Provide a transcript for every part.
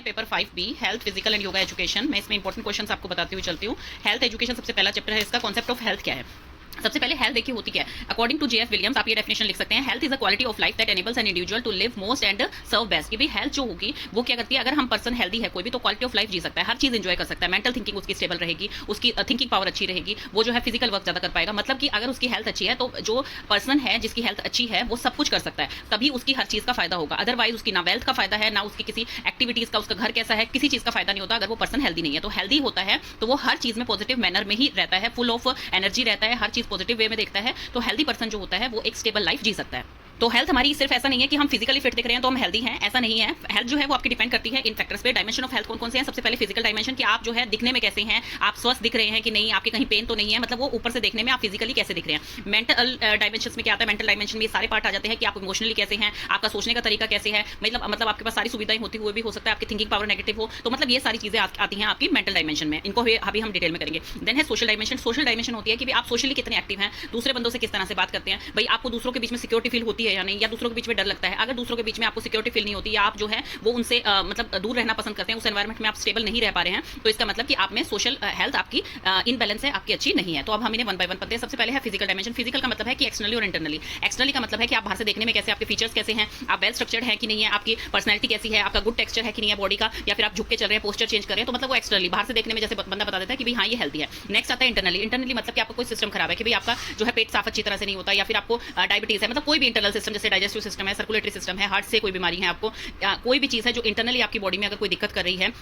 Paper 5B health physical and yoga education. मैं इसमें important questions आपको बताती हुई चलती हूँ। हेल्थ एजुकेशन सबसे पहला चैप्टर है इसका, कॉन्सेप्ट ऑफ हेल्थ क्या है। सबसे पहले हेल्थ देखिए होती क्या है। अकॉर्डिंग टू जेएफ विलियम्स आप ये डेफिनेशन लिख सकते हैं, health is a quality of life that enables an individual to live most and serve best. कि भाई हेल्थ जो होगी वो क्या करती है, अगर हम पर्सन हेल्दी है कोई भी तो क्वालिटी ऑफ लाइफ जी सकता है, हर चीज एंजॉय कर सकता है, मेंटल थिंकिंग उसकी स्टेबल रहेगी, उसकी थिंकिंग पावर अच्छी रहेगी, वो जो है फिजिकल वर्क ज्यादा कर पाएगा। मतलब कि अगर उसकी हेल्थ अच्छी है तो जो पर्सन है जिसकी हेल्थ अच्छी है वो सब कुछ कर सकता है, तभी उसकी हर चीज का फायदा होगा। अदरवाइज उसकी ना वेल्थ का फायदा है, ना उसकी किसी एक्टिविटीज का, उसका घर कैसा है, किसी चीज का फायदा नहीं होता अगर वो पर्सन हेल्दी नहीं है। तो हेल्दी होता है तो वो हर चीज में पॉजिटिव मैनर में ही रहता है, फुल ऑफ एनर्जी रहता है, हर चीज पॉजिटिव वे में देखता है। तो हेल्दी पर्सन जो होता है वो एक स्टेबल लाइफ जी सकता है। तो हेल्थ हमारी सिर्फ ऐसा नहीं है कि हम फिजिकली फिट दिख रहे हैं तो हम हेल्दी हैं, ऐसा नहीं है। हेल्थ जो है वो आपकी डिपेंड करती है इन फैक्टर्स पे। डायमेंशन ऑफ हेल्थ कौन कौन से हैं? सबसे पहले फिजिकल डायमेंशन कि आप जो है दिखने में कैसे हैं, आप स्वस्थ दिख रहे हैं कि नहीं, आपके कहीं पेन तो नहीं है, मतलब वो ऊपर से देखने में आप फिजिकली कैसे दिख रहे हैं। मेंटल डायमेंशन में क्या आता है, मेंटल डायमेंशन में ये सारे पार्ट आ जाते हैं कि आप इमोशनली कैसे हैं, आपका सोचने का तरीका कैसे है, मतलब आपके पास सारी सुविधाएं होती हुए भी हो सकता है आपकी थिंकिंग पावर नेगेटिव हो, तो मतलब ये सारी चीजें आती हैं आपकी मेंटल डायमेंशन में। इनको अभी हम डिटेल में करेंगे। देन है सोशल डायमेंशन। सोशल डायमेंशन होती है कि आप सोशली कितने एक्टिव हैं, दूसरे बंदों से किस तरह से बात करते हैं, भाई आपको दूसरों के बीच में सिक्योरिटी फील होती है या नहीं, या दूसरों के बीच में डर लगता है। अगर दूसरों के बीच में आपको सिक्योरिटी फील नहीं होती या आप जो है वो उनसे मतलब दूर रहना पसंद करते हैं, उस एनवायरमेंट में आप स्टेबल नहीं रह पा रहे हैं, तो इसका मतलब कि आप में सोशल हेल्थ आपकी इनबैलेंस है, आपकी अच्छी नहीं है। तो अब हम इन्हें वन बाय वन पढ़ते हैं। सबसे पहले है फिजिकल डायमेंशन। फिजिकल का मतलब है कि एक्सटर्नली और इंटरनली। एक्सटर्नली का मतलब है कि आप बाहर से देखने में कैसे, आपके फीचर्स कैसे हैं, आप वेल स्ट्रक्चर्ड है कि नहीं है, आपकी पर्सनैलिटी कैसी है, आपका गुड टेक्सचर है कि नहीं है बॉडी का, या फिर आप झुक के चल रहे हैं, पोस्चर चेंज कर रहे हैं, तो मतलब वो एक्सटर्नली बाहर से देखने में जैसे बंदा बता देता है कि भाई हाँ ये हेल्दी है। नेक्स्ट आता है इंटरनली। इंटरनली मतलब कि आपका कोई सिस्टम खराब है, कि भाई आपका जो है पेट साफ अच्छी तरह से नहीं होता, या फिर आपको डायबिटीज है, मतलब कोई भी इंटरनल सिस्टम जैसे डाइजेस्टिव सिस्टम है, सर्कुलेटरी सिस्टम है, हार्ट से कोई बीमारी है आपको, कोई भी चीज़ है जो इंटरनली आपकी बॉडी में अगर कोई दिक्कत कर रही है,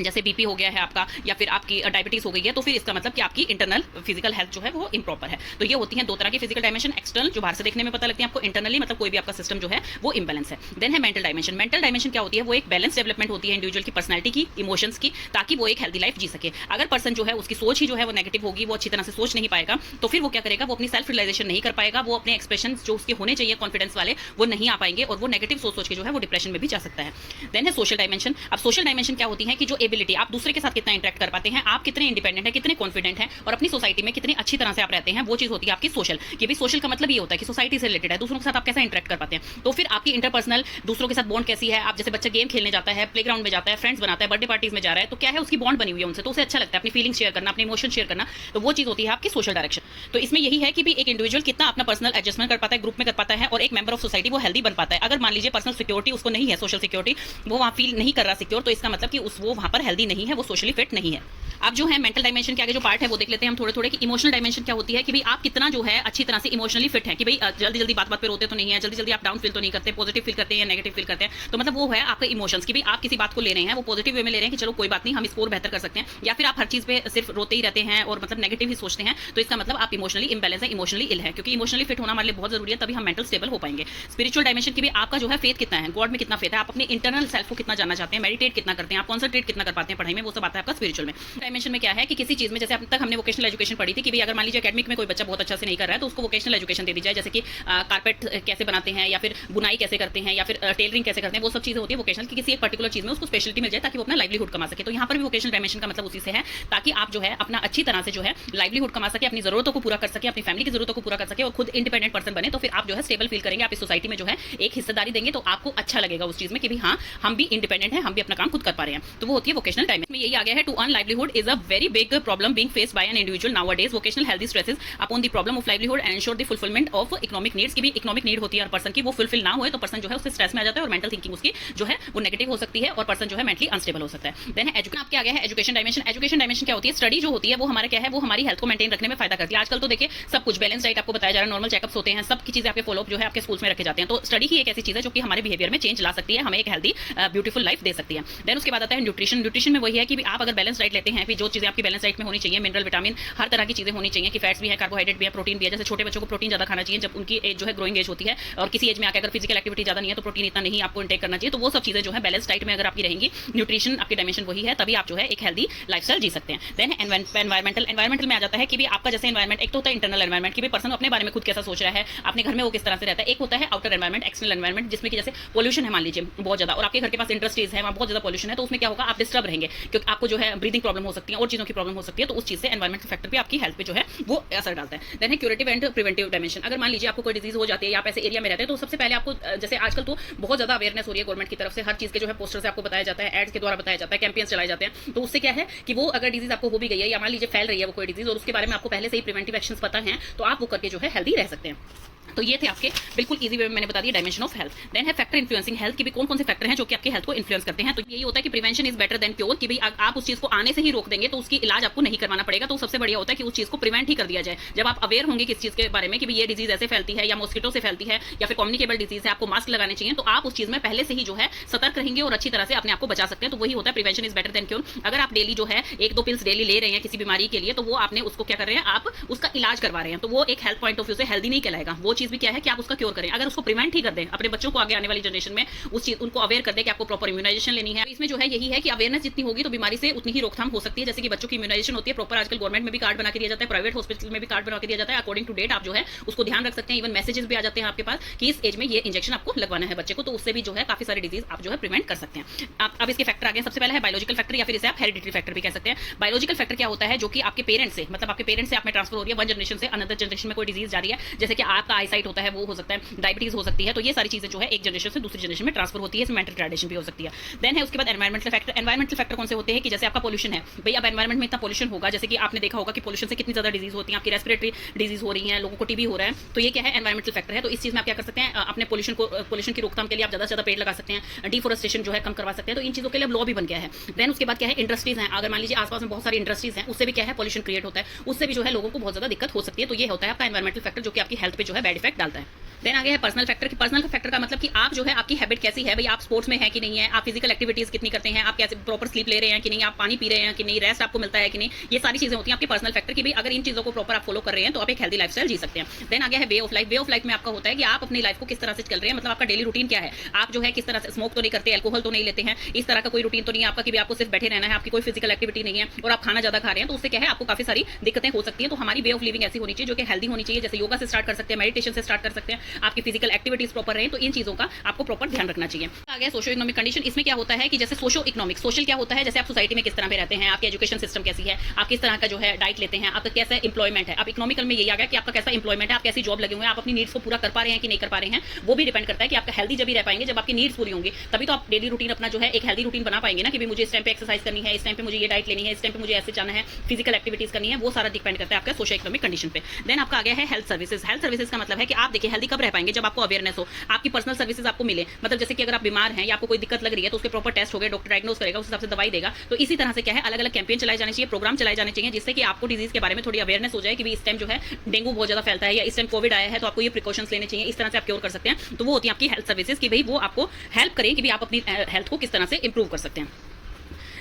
जैसे बीपी हो गया है आपका, या फिर आपकी डायबिटीज हो गई है, तो फिर इसका मतलब कि आपकी इंटरनल फिजिकल हेल्थ जो है वो इम्प्रॉपर है। तो ये होती हैं दो तरह की फिजिकल डायमेंशन, एक्सटर्नल जो बाहर से देखने में पता लगती है आपको, इंटरनली मतलब कोई भी आपका सिस्टम जो है वो इम्बैलेंस है। देन है मेंटल डायमेंशन। मेंटल डायमेंशन क्या होती है, वो एक बैलेंस डेवलपमेंट होती है इंडिविजुअल की पर्सनैलिटी की, इमोशंस की, ताकि वो एक हेल्दी लाइफ जी सके। अगर पर्सन जो है उसकी सोच ही जो है वो नेगेटिव होगी, वो अच्छी तरह से सोच नहीं पाएगा, तो फिर वो क्या करेगा, वो अपनी सेल्फ रियलाइजेशन नहीं कर पाएगा, वो अपने एक्सप्रेशन जो उसके होने चाहिए कॉन्फिडेंस वाले वो नहीं आ पाएंगे, और वो नेगेटिव सोच के जो है वो डिप्रेशन में भी जा सकता है। देन है सोशल डायमेंशन। अब सोशल डायमेंशन क्या होती है कि जो एबिलिटी आप दूसरे के साथ कितना इंटरेक्ट कर पाते हैं, आप कितने इंडिपेंडेंट हैं, कितने कॉन्फिडेंट हैं, और अपनी सोसाइटी में कितनी अच्छी तरह से आप रहते हैं, वो चीज होती है आपकी सोशल। कि भी सोशल का मतलब ये होता है कि सोसाइटी से रिलेटेड है, दूसरों के साथ आप कैसा इंटरेक्ट कर पाते हैं। तो फिर आपकी इंटरपर्सनल दूसरों के साथ बॉन्ड कैसी है। आप जैसे बच्चा गेम खेलने जाता है, प्लेग्राउंड में जाता है, फ्रेंड्स बनाता है, बर्थडे पार्टीज में जा रहा है, तो क्या है उसकी बॉन्ड बनी हुई है उनसे, तो उसे अच्छा लगता है अपनी फीलिंग शेयर करना, अपने इमोशन शेयर करना, तो वो चीज होती है आपकी सोशल डायरेक्शन। तो इसमें यही है कि भी एक इंडिविजुअल कितना अपना पर्सनल एडजस्टमेंट कर पाता है, ग्रुप में कर पाता है, और एक मेंबर ऑफ सोसाइटी वो हेल्दी बन पाता है। अगर मान लीजिए पर्सनल सिक्योरिटी उसको नहीं है, सोशल सिक्योरिटी वो वहाँ फील नहीं कर रहा सिक्योर, तो इसका मतलब कि वो वहाँ पर हेल्दी नहीं है, वो सोशली फिट नहीं है। अब जो है मेंटल डायमेंशन के आगे जो पार्ट है वो देख लेते हैं हम थोड़े थोड़े कि इमोशनल डायमेंशन क्या होती है, कि भाई आप कितना जो है अच्छी तरह से इमोशनली फिट है, कि भाई जल्दी जल्दी बात पे रोते तो नहीं है, जल्दी जल्दी आप डाउन फील तो नहीं करते, पॉजिटिव फील करते हैं या नेगेटिव फील करते हैं। तो मतलब वो है आपके इमोशंस की भी आप किसी बात को ले रहे हैं वो पॉजिटिव वे में ले रहे हैं कि चलो कोई बात नहीं हम इसको और बेहतर कर सकते हैं, या फिर आप हर चीज पे सिर्फ रोते ही रहते हैं और मतलब नेगेटिव ही सोचते हैं, तो इसका मतलब आप इमोशनली इम्बैलेंस है, इमोशनली इल है। क्योंकि इमोशनली फिट होना हमारे लिए बहुत जरूरी है, तभी हम मेंटल स्टेबल हो पाएंगे। स्पिरिचुअल डायमेंशन की भी आपका जो है फेथ कितना है, गॉड में कितना फेथ है, आप अपने इंटरनल सेल्फ को कितना जानना चाहते हैं, मेडिटेट कितना करते हैं, आप कॉन्संट्रेट कितना कर पाते हैं पढ़ाई में, वो सब आता है आपका स्पिरिचुअल में। डायमेंशन में क्या है कि किसी चीज में जैसे अब तक हमने वोकेशनल एजुकेशन पढ़ी थी कि भाई अगर मान लीजिए एकेडमिक में कोई बच्चा बहुत अच्छा से नहीं कर रहा है तो उसको वोकेशनल एजुकेशन दे दी जाए, जैसे कि कारपेट कैसे बनाते हैं, या फिर बुनाई कैसे करते हैं, या फिर टेलरिंग कैसे करते हैं, वो सब चीजें होती है वोकेशनल की, किसी एक पर्टिकुलर चीज में उसको स्पेशलिटी मिल जाए ताकि वो अपना लाइवलीहुड कमा सके। तो यहाँ पर भी वोकेशनल डायमेंशन का मतलब उसी से है, ताकि आप जो है अपना अच्छी तरह से जो है लाइवलीहुड कमा सके, अपनी जरूरतों को पूरा कर सके, अपनी फैमिली की जरूरतों को पूरा कर सके, और खुद इंडिपेंडेंट पर्सन बने, तो फिर आप जो है स्टेबल फील करेंगे, आप इस सोसाइटी में जो है एक हिस्सेदारी देंगे, तो आपको अच्छा लगेगा उस चीज में कि भी हाँ हम भी इंडिपेंडेंट हैं, हम भी अपना काम खुद कर पा रहे हैं। तो वो होती है वोकेशनल डायमेंशन में। यही आ गया है to earn livelihood is a very big problem being faced by an individual nowadays. Vocational health stresses upon the problem of livelihood and ensure the fulfillment of economic needs। की भी economic need होती है हर person की, वो fulfil ना हुए तो person जो है उससे स्ट्रेस में आ जाता है, और मेंटल थिंकिंग उसकी जो है वो नेगेटिव हो सकती है, और पर्सन जो है मेंटली अनस्टेबल हो सकता है। देन एजुकेशन आपके आ गया है एजुकेशन डायमेंशन। एजुकेशन डायमेंशन क्या होती है, स्टडी जो होती है वो हमारा क्या है, वो हमारी हेल्थ को मेंटेन रखने में फायदा करती है। आजकल तो देखिए सब कुछ बैलेंस डाइट आपको बताया जा रहा है, नॉर्मल चेकअप्स होते हैं, सब की चीजें आपके फॉलोअप जो है आपके स्कूल्स में रखे जाते हैं। तो स्टडी ही एक ऐसी चीज है जो कि हमारे बिहेवियर में चेंज ला सकती है, हमें एक हेल्दी ब्यूटीफुल लाइफ दे सकती है। देन उसके बाद आता है न्यूट्रिशन। न्यूट्रिशन में वही है कि आप अगर बैलेंस डाइट लेते हैं, जो चीजें आपकी बैलेंस डाइट में होनी चाहिए, मिनरल विटामिन हर तरह की चीजें होनी चाहिए, कि फैट्स भी है, कार्बोहाइड्रेट भी है, प्रोटीन भी है। जैसे छोटे बच्चों को प्रोटीन ज्यादा खाना चाहिए जब उनकी एज जो है ग्रोइंग एज होती है, और किसी एज में आकर अगर फिजिकल एक्टिविटी ज्यादा नहीं है तो प्रोटीन इतना नहीं आपको इंटेक करना चाहिए। तो वो सब चीजें जो है बैलेंस डाइट में अगर आपकी रहेंगी, न्यूट्रिशन आपकी डायमेंशन वही है, तभी आप जो है एक हेल्दी लाइफस्टाइल जी सकते हैं। Then environmental. एनवायरमेंटल में आ जाता है कि भी आपका जैसे एनवायरमेंट, एक तो होता है इंटरनल एनवायरमेंट कि भी पर्सन अपने बारे में खुद कैसा सोच रहा है, अपने घर में वो किस तरह से रहता है। एक होता है आउटर एनवायरमेंट, एक्सटर्नल एनवायरमेंट, जिसमें कि जैसे पोल्यूशन है मान लीजिए बहुत ज्यादा, और आपके घर के पास इंडस्ट्रीज है, वहाँ बहुत ज्यादा पोल्यूशन है, तो उसमें क्या होगा आप डिस्टर्ब रहेंगे, क्योंकि आपको जो है ब्रीदिंग प्रॉब्लम हो सकती है और चीज़ों की प्रॉब्लम हो सकती है, तो उस चीज़ से एनवायरमेंटल फैक्टर भी आपकी हेल्थ पे जो है वो असर डालता है। देन है क्यूरेटिव एंड प्रिवेंटिव डायमेंशन। अगर मान लीजिए आपको कोई डिजीज हो जाती है या आप ऐसे एरिया में रहते हैं, तो सबसे पहले आपको जैसे आजकल तो बहुत ज़्यादा अवेयरनेस हो रही है गवर्नमेंट की तरफ से, हर चीज़ के जो है पोस्टर से आपको बताया जाता है, एड्स के द्वारा बताया जाता है, कैंपेन्स चलाए जाते हैं। तो उससे क्या है कि वो अगर डिजीज आपको हो भी गई है या मान लीजिए फैल रही है वो कोई डिजीज और उसके बारे में आपको पहले से ही प्रिवेंटिव एक्शंस पता है, तो आप वो करके जो है हेल्दी रह सकते हैं। तो ये थे आपके बिल्कुल इजी वे में मैंने बता दिया डायमेंशन ऑफ हेल्थ। देन है फैक्टर इन्फ्लुएंसिंग हेल्थ की भी कौन कौन से फैक्टर हैं जो कि आपके हेल्थ को इन्फ्लुएंस करते हैं। तो यही होता है कि prevention is better than cure, कि भाई आप उस चीज को आने से ही रोक देंगे तो उसकी इलाज आपको नहीं करवाना पड़ेगा। तो सबसे बढ़िया होता है कि उस चीज को प्रिवेंट ही कर दिया जाए। जब आप अवेयर होंगे किस चीज के बारे में कि ये डिजीज ऐसे फैलती है या मॉस्किटो से फैलती है या फिर कम्युनिकेबल डिजीज है, आपको मास्क लगाने चाहिए, तो आप उस चीज में पहले से ही जो है सतर्क रहेंगे और अच्छी तरह से अपने आप को बचा सकते हैं। तो वही होता है prevention is better than cure. अगर आप डेली जो है 1-2 पिल्स डेली ले रहे हैं किसी बीमारी के लिए, तो वो आपने उसको क्या कर रहे हैं, आप उसका इलाज करवा रहे हैं, तो वो एक हेल्थ पॉइंट ऑफ व्यू से हेल्दी नहीं कहलाएगा। वो चीज भी क्या है कि आप उसका क्योर करें। अगर उसको प्रिवेंट ही कर दें, अपने बच्चों को आगे आने वाली जनरेशन में उस चीज उनको अवेयर कर दें कि आपको प्रॉपर इम्यूनाइजेशन लेनी है। इसमें जो है यही है कि अवेयरनेस जितनी होगी तो बीमारी से उतनी ही रोकथाम हो सकती है। जैसे कि बच्चों की इम्यूनाइजेशन होती है प्रॉपर, आजकल गवर्नमेंट में भी कार्ड बना के दिया जाता है, प्राइवेट हॉस्पिटल में भी कार्ड बना के दिया जाता है, अकॉर्डिंग टू डेट आप जो है उसको ध्यान रख सकते हैं। इवन मैसेजेस भी आ जाते हैं आपके पास कि इस एज में ये इंजेक्शन आपको लगवाना है बच्चे को, तो उससे भी जो है काफी सारी डिजीज आप जो है प्रिवेंट कर सकते हैं। अब इसके फैक्टर आ गए। सबसे पहले है बायोलॉजिकल फैक्टर या फिर इसे आप हेरिडिटरी फैक्टर भी कह सकते हैं। बायोलॉजिकल फैक्टर क्या होता है, जो कि आपके पेरेंट्स से, मतलब आपके पेरेंट्स से आप में ट्रांसफर हो रही है, वन जनरेशन से अनदर जनरेशन में कोई डिजीज जा रही है, जैसे कि आपका आईसाइट होता है वो हो सकता है, डायबिटीज हो सकती है, तो ये सारी चीजें जो है एक जनरेशन से दूसरी जनरेशन में ट्रांसफर होती है, इसमें मेंटल रिटार्डेशन भी हो सकती है। देन है उसके बाद एनवायरमेंटल फैक्टर। एनवायरमेंटल फैक्टर कौन से होते हैं कि जैसे आपका पोल्यूशन है, भाई अब एनवायरमेंट में इतना पोल्यूशन होगा, जैसे कि आपने देखा होगा कि पोल्यूशन से कितनी ज्यादा डिजीज होती है, आपकी रेस्पिरेटरी डिजीज हो रही है, लोगों को टीबी हो रहा है, तो ये क्या है एनवायरमेंटल फैक्टर है। तो इस चीज में आप क्या कर सकते हैं, अपने पोल्यूशन की रोकथाम के लिए आप ज्यादा से ज्यादा पेड़ लगा सकते हैं, डिफोरेस्टेशन जो है कम करवा सकते हैं, तो इन चीजों के लिए अब लॉ भी बन गया है। देन उसके बाद क्या है, इंडस्ट्रीज हैं, अगर मान लीजिए आसपास में बहुत सारी इंडस्ट्रीज हैं, उससे भी क्या है पोल्यूशन क्रिएट होता है, उससे भी जो है लोगों को बहुत ज्यादा दिक्कत हो सकती है। तो ये होता है आपका एनवायरमेंटल फैक्टर जो कि आपकी हेल्थ पे जो है बैड इफेक्ट डालता है। देन आगे है पर्सनल फैक्टर। पर्सनल फैक्टर का मतलब कि आप जो है आपकी हैबिट कैसी है, भाई आप स्पोर्ट्स में है कि नहीं है, आप फिजिकल एक्टिविटीज कितनी करते हैं, आप कैसे प्रॉपर स्लीप ले रहे हैं कि नहीं, आप पानी पी रहे हैं कि नहीं, रेस्ट आपको मिलता है कि नहीं, ये सारी चीजें होती हैं आपके पर्सनल फैक्टर की भाई अगर इन चीजों को प्रॉपर आप फॉलो कर रहे हैं तो आप एक हेल्दी लाइफस्टाइल जी सकते हैं। देन आगे है way of life. Way of life में आपका होता है कि आप अपनी लाइफ को किस तरह से चल रहे हैं, मतलब आपका डेली रूटीन क्या है, आप जो है किस तरह से स्मोक तो नहीं करते, अल्कोहल तो नहीं लेते हैं, इस तरह का कोई रूटीन तो नहीं है आपका कि आपको सिर्फ बैठे रहना है, आपकी कोई फिजिकल एक्टिविटी नहीं है और आप खाना ज्यादा खा रहे हैं, तो उससे क्या है आपको काफी सारी दिक्कतें हो सकती है। तो हमारी वे ऑफ लिविंग ऐसी होनी चाहिए जो कि हेल्दी होनी चाहिए, जैसे योगा से स्टार्ट कर सकते हैं, मेडिटेशन से स्टार्ट कर सकते हैं, आपकी फिजिकल एक्टिविटीज प्रॉपर रहे, तो इन चीजों का आपको प्रॉपर ध्यान रखना चाहिए। आगे सोशियो इकोनॉमिक कंडीशन। इसमें क्या होता है कि जैसे सोशो इकोनॉमिक, सोशल क्या होता है, जैसे आप सोसाइटी में किस तरह पे रहते हैं, आपकी एजुकेशन सिस्टम कैसी है, आप किस तरह का जो है डाइट लेते हैं, आपका कैसा एम्प्लॉयमेंट है। अब इकोनॉमिकल में यही आ गया कि आपका कैसा एम्प्लॉयमेंट है, आप कैसी जॉब लगे हुए हैं, आप अपनी नीड्स को पूरा कर पा रहे हैं कि नहीं कर पा रहे हैं, वो भी डिपेंड करता है कि आपका हेल्दी जब भी रह पाएंगे, जब आपकी नीड्स पूरी होंगी तभी तो आप डेली रूटीन अपना जो है एक हेल्दी रूटीन बना पाएंगे ना, कि मुझे इस टाइम पे एक्सरसाइज करनी है, इस टाइम पे मुझे ये डाइट लेनी है, इस टाइम पे मुझे ऐसे जाना है, फिजिकल एक्टिविटीज करनी है, वो सारा डिपेंड करता है आपका सोशो इकोनॉमिक कंडीशन पे। देन आपका आ गया है हेल्थ सर्विसेज। हेल्थ सर्विसेज का मतलब है कि आप देखिए हेल्दी कब रह पाएंगे, जब आपको अवेयरनेस हो, आपकी पर्सनल सर्विसेज आपको मिले, मतलब जैसे कि अगर आप बीमार हैं या आपको कोई दिक्कत लग रही है तो उसके प्रॉपर टेस्ट हो गए, डॉक्टर डायग्नोस करेगा, उस हिसाब से दवाई देगा। तो इसी तरह से क्या है अलग अलग कैंपेन चलाए जाने चाहिए, प्रोग्राम चलाए जाने चाहिए, जिससे कि आपको डिजीज के बारे में थोड़ी अवेयरनेस हो जाए कि इस टाइम जो है डेंगू बहुत ज्यादा फैलता है या इस टाइम कोविड आया है, तो आपको ये प्रिकॉशंस लेने चाहिए, इस तरह से आप क्योर कर सकते हैं। तो वो होती है आपकी हेल्थ सर्विसेज कि भाई वो आपको हेल्प करें कि आप अपनी हेल्थ को किस तरह से इंप्रूव कर सकते हैं।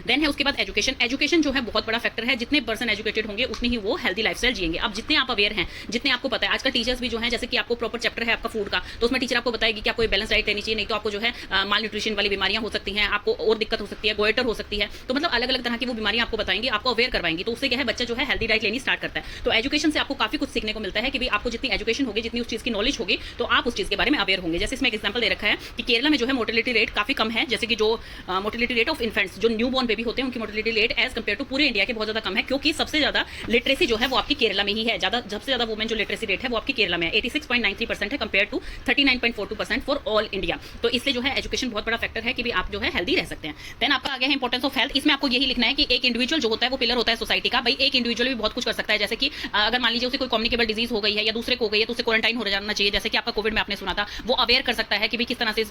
देन है उसके बाद एजुकेशन। एजुकेशन जो है बहुत बड़ा फैक्टर है, जितने पर्सन एजुकेटेड होंगे उतनी ही वो हेल्दी लाइफस्टाइल जिएंगे। अब जितने आप अवेयर हैं, जितने आपको पता है, आजकल टीचर्स भी जो है जैसे कि आपको प्रॉपर चैप्टर है आपका फूड का, तो उसमें टीचर आपको बताएगी कि आपको बैलेंस डाइट लेनी चाहिए, नहीं तो आपको जो है माल न्यूट्रिशन वाली बीमारियां हो सकती हैं, आपको और दिक्कत हो सकती है, गोइटर हो सकती है, तो मतलब अलग अलग तरह की वो बीमारियां आपको बताएंगी, आपको अवेयर करवाएंगी, तो उससे क्या है बच्चा जो है हेल्दी डाइट लेनी स्टार्ट करता है। तो एजुकेशन से आपको काफी कुछ सीखने को मिलता है कि भाई आपको जितनी एजुकेशन होगी, जितनी उस चीज की नॉलेज होगी, तो आप उस चीज के बारे में अवेयर होंगे। जैसे इसमें एक एग्जाम्पल दे रखा है कि केरला में जो है मोर्टेलिटी रेट काफी कम है, जैसे कि जो मोर्टेलिटी रेट ऑफ इन्फेंट्स, जो न्यू बॉर्न बेबी होते हैं, उनकी mortality rate as compare to पूरे इंडिया के बहुत ज्यादा कम है, क्योंकि सबसे ज्यादा लिटरेसी जो है वो आपकी केरला में ही है। सबसे ज्यादा वुमेन जो लिटरेसी रेट है वो आपकी केरला में है, 86.93% है compare to 39.42% for all India. तो इसलिए जो है एजुकेशन बहुत बड़ा फैक्टर है कि भी आप जो है हेल्दी रह सकते हैं। देन आपका आगे है इंपॉर्टेंस ऑफ हेल्थ। इसमें आपको यही लिखना है कि एक इंडिविजुअल जो होता है वो पिलर होता है सोसाइटी का। भाई एक इंडिविजुअल भी बहुत कुछ कर सकता है, जैसे कि अगर मान लीजिए उसे कोई कम्युनिकेबल डिजीज हो गई है या दूसरे को हो गई है, तो उसे क्वारंटाइन हो जाना चाहिए, जैसे कि आपका कोविड में आपने सुना था, वो अवेयर कर सकता है कि भी किस तरह से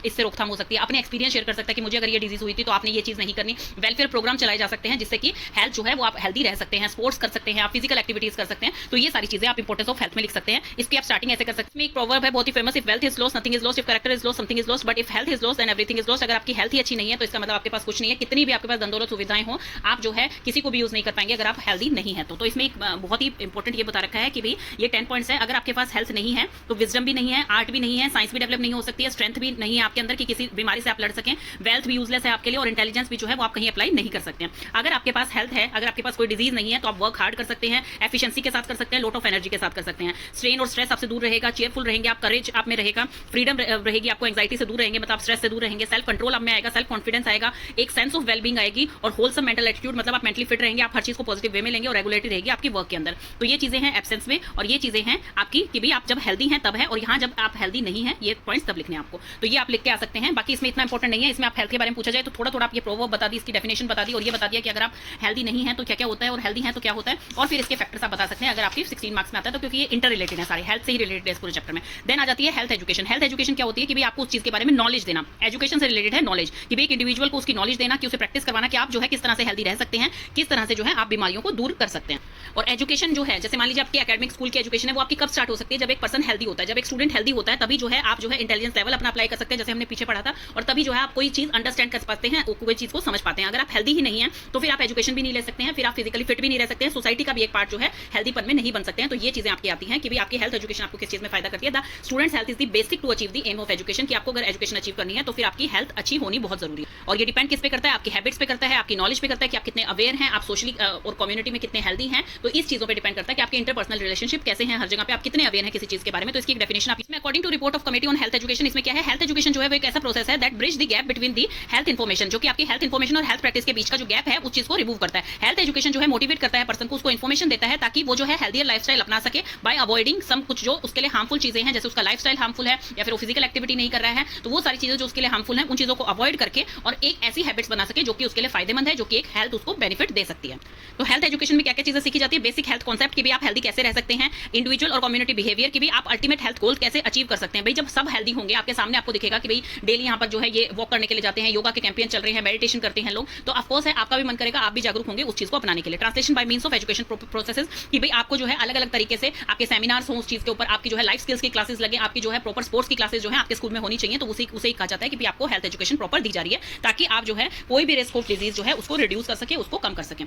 इससे रोकथाम हो सकती है, अपने एक्सपीरियंस शेयर कर सकता है कि मुझे अगर ये डिजीज हुई थी तो आपने ये चीज नहीं करनी। वेलफेयर प्रोग्राम चलाए जा सकते हैं जिससे कि हेल्थ जो है वो आप हेल्दी रह सकते हैं, स्पोर्ट्स कर सकते हैं, आप फिजिकल एक्टिविटीज कर सकते हैं। तो ये सारी चीजें आप इंपॉर्टेंस ऑफ हेल्थ में लिख सकते हैं। इसकी आप स्टार्टिंग ऐसे कर सकते हैं। एक प्रोवर्ब है बहुत ही famous, if wealth is lost nothing is lost, if character is lost something is lost, but if health is lost then everything is lost. अगर आपकी हेल्थ ही अच्छी नहीं है तो इसका मतलब आपके पास कुछ नहीं है, कितनी भी आपके पास धन दौलत सुविधाएं हो, आप जो है किसी को भी यूज नहीं कर पाएंगे अगर आप हेल्दी नहीं है। तो इसमें एक बहुत ही इंपॉर्टेंट ये बता रखा है कि भाई ये 10 पॉइंट्स है, अगर आपके पास हेल्थ नहीं है तो विजडम भी नहीं है, आर्ट भी नहीं है, साइंस भी डेवलप नहीं हो सकती है, स्ट्रेंथ भी नहीं है आपके अंदर कि किसी बीमारी से आप लड़ सकें, वेल्थ भी यूजलेस है आपके लिए और इंटेलिजेंस भी जो है वो आप कहीं अप्लाई नहीं कर सकते हैं। अगर आपके पास हेल्थ है, अगर आपके पास कोई डिजीज नहीं है, तो आप वर्क हार्ड कर सकते हैं, एफिशिएंसी के साथ कर सकते हैं, लॉट ऑफ एनर्जी के साथ कर सकते हैं। स्ट्रेन और स्ट्रेस आपसे दूर रहेगा, चेयरफुल रहेंगे आप, करेज आप में रहेगा, फ्रीडम रहेगी, आपको एंग्जाइटी से दूर रहेंगे, मतलब स्ट्रेस से दूर रहेंगे, सेल्फ कंट्रोल आप में आएगा, सेल्फ कॉन्फिडेंस आएगा, एक सेंस ऑफ वेलबींग आएगी और होलसम मेंटल एटीट्यूड, मतलब आप मेंटली फिट रहेंगे, आप हर चीज को पॉजिटिव वे में लेंगे और रेगुलेटरी रहेगी आपकी वर्क के अंदर। तो ये चीजें हैं एब्सेंस में, और ये चीजें हैं आपकी कि भी आप जब हेल्दी हैं तब है, और यहाँ जब आप हेल्दी नहीं है, ये पॉइंट्स तब लिखने हैं आपको। तो ये आप लिख के आ सकते हैं। बाकी इसमें इतना इंपॉर्टेंट नहीं है, इसमें आप हेल्थ के बारे में पूछा जाए तो थोड़ा थोड़ा आप ये प्रोवर्ब बता दी, इसकी डेफिनेशन बता दी, और ये बता दिया कि अगर आप हेल्दी नहीं है तो क्या क्या होता है और हेल्दी है तो क्या होता है, और फिर इसके फैक्टर्स आप बता सकते हैं अगर आपकी 16 मार्क्स में आता है तो, क्योंकि ये इंटर रिलेटेड है, सारे हेल्थ से ही रिलेटेड है इस पूरे चैप्टर में। देन आ जाती है हेल्थ एजुकेशन। हेल्थ एजुकेशन क्या होती है कि भाई आपको उस चीज के बारे में नॉलेज देना, एजुकेशन से रिलेटेड है नॉलेज, कि भाई एक इंडिविजुअल को उसकी नॉलेज देना, कि उसे प्रैक्टिस करवाना कि आप जो है किस तरह से हेल्दी रह सकते हैं, किस तरह से जो है आप बीमारियों को दूर कर सकते हैं। और एजुकेशन जो है, जैसे मान लीजिए आपकी एकेडमिक स्कूल की एजुकेशन है, वो आपकी कब स्टार्ट हो सकती है, जब एक पर्सन हेल्दी होता है, जब एक स्टूडेंट हेल्दी होता है, तभी जो है आप जो है इंटेलिजेंस लेवल अपना अप्लाई कर सकते हैं, जैसे हमने पीछे पढ़ा था, और तभी जो है आप कोई चीज अंडरस्टैंड कर पाते हैं, कोई चीज को समझ पाते हैं। अगर आप हेल्दी ही नहीं है तो फिर आप एजुकेशन भी नहीं ले सकते हैं, फिर आप फिजिकली फिट भी नहीं रह सकते हैं, सोसाइटी का भी एक पार्ट जो है हेल्दीपन में नहीं बन सकते हैं। तो ये चीजें आपकी आती हैं कि भी आपकी हेल्थ एजुकेशन आपको किस चीज में फायदा करती है। The students health is the basic to achieve the aim of education, कि आपको अगर एजुकेशन अचीव करनी है तो फिर आपकी हेल्थ अच्छी होनी बहुत जरूरी है। और ये डिपेंड किस पे करता है, आपकी हैबिट्स पे करता है, आपकी नॉलेज पे करता है कि आप कितने अवेयर हैं, आप सोशली और कम्युनिटी में कितने हेल्दी हैं। तो इस चीजों पे डिपेंड करता है कि आपके इंटरपर्सनल रिलेशनशिप कैसे हैं, हर जगह पे आप कितने अवेयर हैं किसी चीज के बारे में। तो इसकी एक डेफिनेशन आप इसमें according to report of committee on health education, इसमें क्या है, हेल्थ एजुकेशन जो है वो एक ऐसा प्रोसेस है that bridge the gap between the health information, जो कि आपकी हेल्थ इन्फॉर्मेशन और हेल्थ प्रैक्टिस के बीच का जो गैप है उस चीज को रिमूव करता है। हेल्थ एजुकेशन जो है मोटिवेट करता है पर्सन को, उसको इन्फॉर्मेशन देता है ताकि वो जो है हेल्दियर लाइफस्टाइल अपना सके बाय अवॉइडिंग सम कुछ जो उसके लिए हार्मफुल चीजें हैं, जैसे उसका लाइफस्टाइल हार्मफुल है या फिर वो फिजिकल एक्टिविटी नहीं कर रहा है, तो वो सारी चीजें जो उसके लिए हार्मफुल हैं उन चीजों को अवॉइड करके और एक ऐसी हैबिट्स बना सके जो कि उसके लिए फायदेमंद है, जो कि एक हेल्थ उसको बेनिफिट दे सकती है। तो हेल्थ एजुकेशन में क्या क्या चीजें सीखी जाती है, बेसिक हेल्थ कॉन्सेप्ट की भी आप हेल्दी कैसे रह सकते हैं, इंडिविजुअल और कम्युनिटी बिहेवियर की भी आप अल्टीमेट हेल्थ गोल कैसे अचीव कर सकते हैं। भाई जब सब हेल्दी होंगे आपके सामने, आपको दिखेगा कि भाई डेली यहाँ पर जो है ये वॉक करने के लिए जाते हैं, योगा के कैंपेन चल रहे हैं, मेडिटेशन करते हैं लोग, तो ऑफकोर्स है आपका भी मन करेगा, आप भी जागरूक होंगे उस चीज को अपनाने के लिए। Translation by means of education processes, कि भाई आपको जो है अलग अलग तरीके से आपके सेमिनार्स हो उस चीज के ऊपर, आपकी जो है लाइफ स्किल्स की क्लासेस लगे, आपकी जो है प्रॉपर स्पोर्ट्स की क्लासेस जो है आपके स्कूल में होनी चाहिए, तो उसे ही कहा जाता है कि आपको हेल्थ एजुकेशन प्रॉपर दी जा रही है, ताकि आप जो है कोई भी रिस्क ऑफ डिजीज जो है उसको रिड्यूस कर सके, उसको कम कर सके।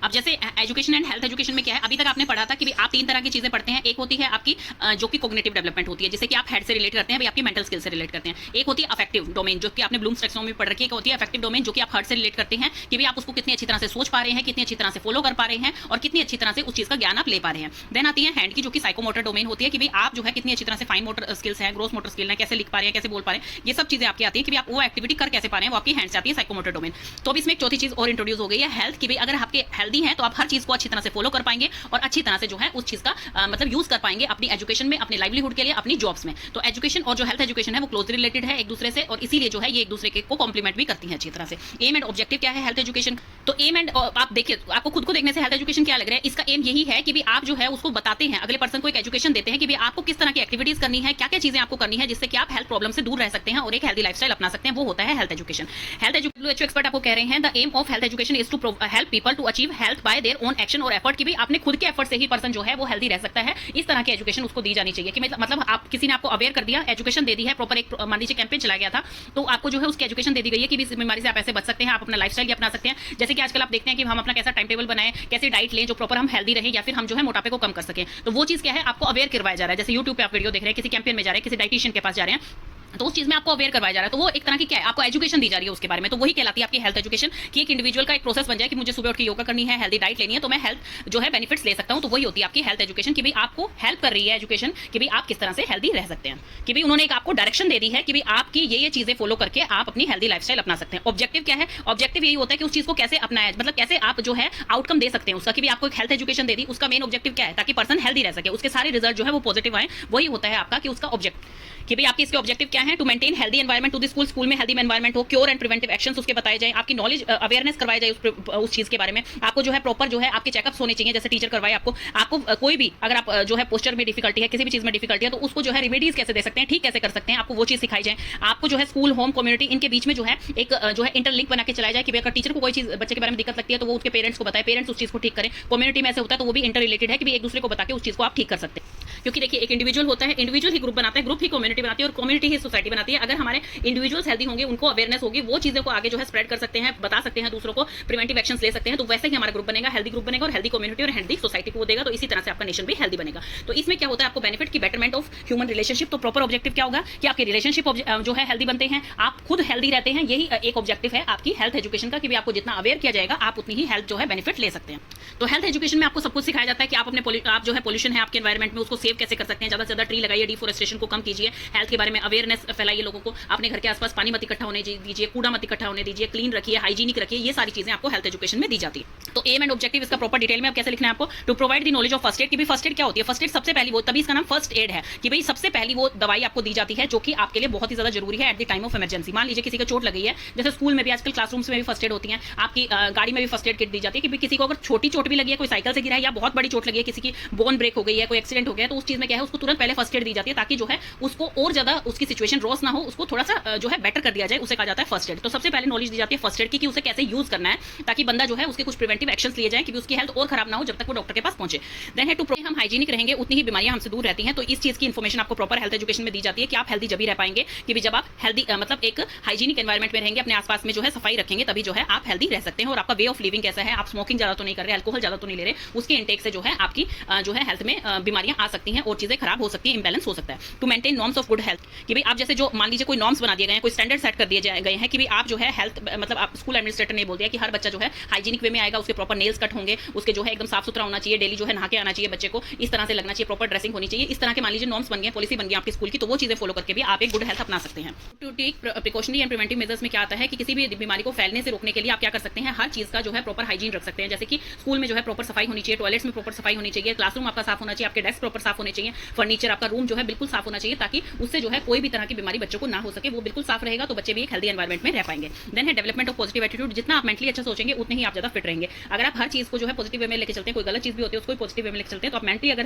अब जैसे एजुकेशन एंड हेल्थ एजुकेशन में क्या है, अभी तक आपने पढ़ा था कि आप 3 तरह की चीजें पढ़ते हैं। एक होती है आपकी जो कि कॉग्निटिव डेवलपमेंट होती है, जिसे कि आप हेड से रिलेट करते हैं, आपकी मेंटल स्किल से रिलेट करते हैं। एक होती है अफेक्टिव डोमेन, जो कि आपने ब्लूम्स टैक्सोनॉमी में पढ़ रखी है, होती है अफेक्टिव डोमेन, जो कि आप हार्ट से रिलेट करते हैं कि भी आप उसको कितनी अच्छी तरह से सोच पा रहे हैं, कितनी अच्छी तरह से फॉलो कर पा रहे हैं और कितनी अच्छी तरह से उस चीज का ज्ञान आप ले पा रहे हैं। देन आती है हैंड की, जो कि साइकोमोटर डोमेन होती है कि भी आप जो है कितनी अच्छी तरह से फाइन मोटर स्किल्स है, ग्रोस मोटर स्किल है, कैसे लिख पा रहे हैं, कैसे बोल पा रहे हैं, ये सब चीजें आपकी आती है कि आप वो एक्टिविटी कर कैसे पा रहे हैं, वो आपकी हैंड से आती है, साइकोमोटर डोमेन। तो अब इसमें एक चौथी चीज और इंट्रोड्यूस हो गई है हेल्थ की, अगर आपके हेल्दी है तो आप हर चीज को अच्छी तरह से फॉलो कर पाएंगे और अच्छी तरह से जो है उस चीज का मतलब यूज कर पाएंगे अपनी एजुकेशन में, अपने लाइवलीहुड के लिए, अपनी जॉब्स में। तो एजुकेशन और जो हेल्थ एजुकेशन है वो क्लोजली रिलेटेड है एक दूसरे से, और इसीलिए जो है ये एक दूसरे को कॉम्प्लीमेंट भी करती है अच्छी तरह से। एम एंड ऑब्जेक्टिव क्या है हेल्थ एजुकेशन, तो एम एंड आप देखिए, आपको खुद को देखने से हेल्थ एजुकेशन क्या लग रहा है, इसका एम यही है कि भी आप जो है उसको बताते हैं, अगले पर्सन को एक एजुकेशन देते हैं कि भी आपको किस तरह की एक्टिविटीज करनी है, क्या क्या चीजें आपको करनी है जिससे कि आप हेल्थ प्रॉब्लम से दूर रह सकते हैं और एक हेल्दी लाइफस्टाइल अपना सकते हैं, वो होता है health education. Health education expert आपको कह रहे हैं the aim of health education is to help people to achieve health by their own action और एफर्ट, की भी आपने खुद के एफर्ट से ही पर्सन जो है वो हेल्दी रह सकता है। इस तरह की एजुकेशन उसको दी जानी चाहिए कि मतलब आप किसी ने आपको अवेयर कर दिया, एजुकेशन दे दी है प्रॉपर, एक मान लीजिए कैंपेन चला गया था, तो आपको जो है उसकी एजुकेशन दे दी गई है कि इस बीमारी से आप ऐसे बच सकते हैं, आप अपना लाइफस्टाइल भी अपना सकते हैं। जैसे कि आजकल आप देखते हैं कि हम अपना कैसा टाइम टेबल बनाएं, कैसे डाइट लें जो प्रॉपर हम हेल्दी रहें, या फिर हम जो है मोटापे को कम कर सकें, तो वो चीज क्या है आपको अवेयर करवाया जा रहा है। जैसे यूट्यूब पे आप वीडियो देख रहे हैं, किसी कैंपेन में जा रहे हैं, किसी डाइटिशियन के पास जा रहे हैं, तो उस चीज में आपको अवेयर करवाया जा रहा है, तो वो एक तरह की क्या है आपको एजुकेशन दी जा रही है उसके बारे में, तो वही कहलाती है आपकी हेल्थ एजुकेशन, कि एक इंडिविजुअल का एक प्रोसेस बन जाए कि मुझे सुबह उठ के योगा करनी है, हेल्दी डाइट लेनी है, तो मैं हेल्थ जो है बेनिफिट्स ले सकता हूं, तो वही होती है आपकी हेल्थ एजुकेशन, कि भाई आपको हेल्प कर रही है एजुकेशन कि भाई आप किस तरह से हेल्दी रह सकते हैं, कि भाई उन्होंने एक आपको डायरेक्शन दे दी है कि भाई आपकी ये चीजें फॉलो करके आप अपनी हेल्दी लाइफस्टाइल अपना सकते हैं। ऑब्जेक्टिव क्या है, ऑब्जेक्टिव यही होता है कि उस चीज को कैसे अपनाया, मतलब कैसे आप जो है आउटकम दे सकते हैं उसका, कि भी आपको एक हेल्थ एजुकेशन दे दी, उसका मेन ऑब्जेक्टिव क्या है, ताकि पर्सन हेल्दी रह सके, उसके सारे रिजल्ट जो है वो पॉजिटिव आए, वही होता है आपका कि उसका ऑब्जेक्ट, कि भाई आपके इसके ऑब्जेक्टिव क्या है, to maintain healthy environment to the school, school में हेल्दी एनवायरमेंट हो, क्योर एंड प्रिवेंटिव एक्शंस उसके बताए जाए, आपकी नॉलेज अवेयरनेस करवाई जाए उस चीज के बारे में, आपको जो है प्रॉपर जो है आपके चेकअप्स होने चाहिए, जैसे टीचर करवाए आपको कोई भी अगर आप जो है पोस्चर में डिफिकल्टी है, किसी भी चीज में डिफिकल्टी है, तो उसको जो है रेमेडीज कैसे दे सकते हैं, ठीक कैसे कर सकते हैं, आपको वो चीज सिखाई जाए। आपको जो है स्कूल, होम, कम्युनिटी, इनके बीच में जो है एक जो है इंटरलिंक बना के चलाया जाए कि अगर टीचर को कोई चीज बच्चे के बारे में दिक्कत लगती है तो वो उसके पेरेंट्स को बताए, पेरेंट्स उस चीज को ठीक करें, कम्युनिटी में ऐसे होता है तो वो भी इंटर रिलेटेड है कि एक दूसरे को बता के उस चीज को आप ठीक कर सकते हैं। क्योंकि देखिए एक इंडिविजुअल होता है, इंडिविजुअल ही ग्रुप बनाता है, ग्रुप ही कम्युनिटी बनाती है और कम्युनिटी ही सोसाइटी बनाती है। अगर हमारे इंडिविजुअल्स हेल्दी होंगे, उनको अवेयरनेस होगी, वो चीज़ों को आगे जो है स्प्रेड कर सकते हैं, बता सकते हैं दूसरों को, प्रिवेंटिव एक्शंस ले सकते हैं, तो वैसे ही हमारा ग्रुप बनेगा, हेल्दी ग्रुप बनेगा और हेल्दी कम्युनिटी और हेल्दी सोसाइटी को देगा, तो इसी तरह से आपका नेशन भी हेल्दी बनेगा। तो इसमें क्या होता है, आपको बेनिफिट की बेटरमेंट ऑफ ह्यूमन रिलेशनशिप। तो प्रॉपर ऑब्जेक्टिव क्या होगा कि आपके रिलेशनशिप जो है हेल्दी बनते हैं, आप खुद हेल्दी रहते हैं, यही एक ऑब्जेक्टिव है आपकी हेल्थ एजुकेशन का, कि भी आपको जितना अवेयर किया जाएगा आप उतनी ही हेल्थ जो है बेनिफिट ले सकते हैं। तो हेल्थ एजुकेशन में आपको सब कुछ सिखाया जाता है कि आप अपने आप जो है पोल्यूशन है आपके एनवायरमेंट में, उसको सेव कैसे कर सकते हैं, ज्यादा से ज्यादा ट्री लगाइए, डिफोरेस्टेशन को कम कीजिए, हेल्थ के बारे में अवेयरनेस फैलाइए लोगों को, अपने घर के आसपास पानी मत इकट्ठा होने दीजिए, कूड़ा मत इकट्ठा होने दीजिए, क्लीन रखिए, हाइजीनिक रखिए, ये सारी चीजें आपको हेल्थ एजुकेशन में दी जाती है। तो एम एंड ऑब्जेक्टिव इसका प्रॉपर डिटेल में आप कैसे लिखना है आपको, to provide the knowledge of first aid, कि भी फर्स्ट एड क्या होती है। फर्स्ट एड सबसे पहली वो, तभी इसका नाम फर्स्ट एड है, कि भाई सबसे पहली वो दवाई आपको दी जाती है जो कि आपके लिए बहुत ही ज्यादा जरूरी है at the time of emergency. मान लीजिए किसी को चोट लगी है, जैसे स्कूल में भी आजकल क्लासरूम्स में भी फर्स्ट एड होती है, आपकी गाड़ी में भी फर्स्ट एड किट दी जाती है, कि किसी को अगर छोटी चोट भी लगी है, कोई साइकिल से गिरा है, या बहुत बड़ी चोट लगी है, किसी की बोन ब्रेक हो गई है, कोई एक्सीडेंट हो गया है, तो उस चीज में क्या है, उसको तुरंत पहले फर्स्ट एड दी जाती है, ताकि जो है उसको और ज्यादा उसकी सिचुएशन रॉस ना हो, उसको थोड़ा सा जो है बेटर कर दिया जाए, उसे कहा जाता है फर्स्ट एड। तो सबसे पहले नॉलेज दी जाती है फर्स्ट एड की, कि उसे कैसे यूज करना है, ताकि बंदा जो है उसके कुछ प्रिवेंटिव एक्शंस लिए जाए, कि उसकी हेल्थ और खराब ना हो जब तक वो डॉक्टर के पास पहुंचे। देन है टू हम हाइजीनिक रहेंगे उतनी ही बीमारियां हमसे दूर रहती हैं। तो इस चीज की इन्फॉर्मेशन आपको प्रॉपर हेल्थ एजुकेशन में दी जाती है, कि आप हेल्दी जब भी रह पाएंगे, कि जब आप हेल्दी मतलब एक हाइजीनिक एनवायरमेंट में रहेंगे, अपने आसपास में जो है सफाई रखेंगे, तभी जो है आप हेल्दी रह सकते हैं। और आपका वे ऑफ लिविंग कैसा है, आप स्मोकिंग ज्यादा तो नहीं कर रहे, अल्कोहल ज्यादा तो नहीं ले रहे, उसके इंटेक से जो है आपकी जो है हेल्थ में बीमारियां आ सकती हैं और चीजें खराब हो सकती है, इंबैलेंस हो सकता है। To maintain norms of good health, कि भाई आप जैसे जो मान लीजिए कोई नॉर्म्स बना दिए गए हैं, कोई स्टैंडर्ड सेट कर दिए गए हैं, कि भाई आप जो है हेल्थ मतलब आप स्कूल एडमिनिस्ट्रेटर ने बोल दिया कि हर बच्चा जो है हाइजीनिक वे में आएगा, उसके प्रॉपर नेल्स कट होंगे, उसके जो है एकदम साफ सुथरा होना चाहिए, डेली जो है नहा के आना चाहिए, बच्चे को इस तरह से लगना चाहिए, प्रॉपर ड्रेसिंग होनी चाहिए, इस तरह के मान लीजिए नॉर्म्स बन गए, पॉलिसी बन गई आपकी स्कूल की, तो वो चीजें फॉलो करके भी आप एक गुड हेल्थ अपना सकते हैं। To take precautionary and preventive measures में क्या आता है कि किसी भी बीमारी को फैलने से रोकने के लिए आप क्या कर सकते हैं, हर चीज का जो है प्रॉपर हाइजीन रख सकते हैं। जैसे कि स्कूल में जो है प्रॉपर सफाई होनी चाहिए, टॉयलेट्स में प्रॉपर सफाई होनी चाहिए, क्लासरूम आपका साफ होना चाहिए, आपके डेस्क प्रॉपर साफ होने चाहिए, फर्नीचर आपका रूम जो है बिल्कुल साफ होना चाहिए, ताकि उससे जो है कोई भी तरह की बीमारी बच्चों को ना हो सके, वो बिल्कुल साफ रहेगा, तो बच्चे भी एक हेल्दी एनवायरमेंट में रह पाएंगे। देन है डेवलपमेंट ऑफ पॉजिटिव एटीट्यूड, जितना आप मेंटली अच्छा सोचेंगे उतने ही आप ज्यादा फिट रहेंगे। अगर आप हर चीज को जो है पॉजिटिव वे में लेकर चलते हैं, कोई गलत चीज भी होती है उसको पॉजिटिव वे में लेकर चलते हैं, तो आप मेंटली अगर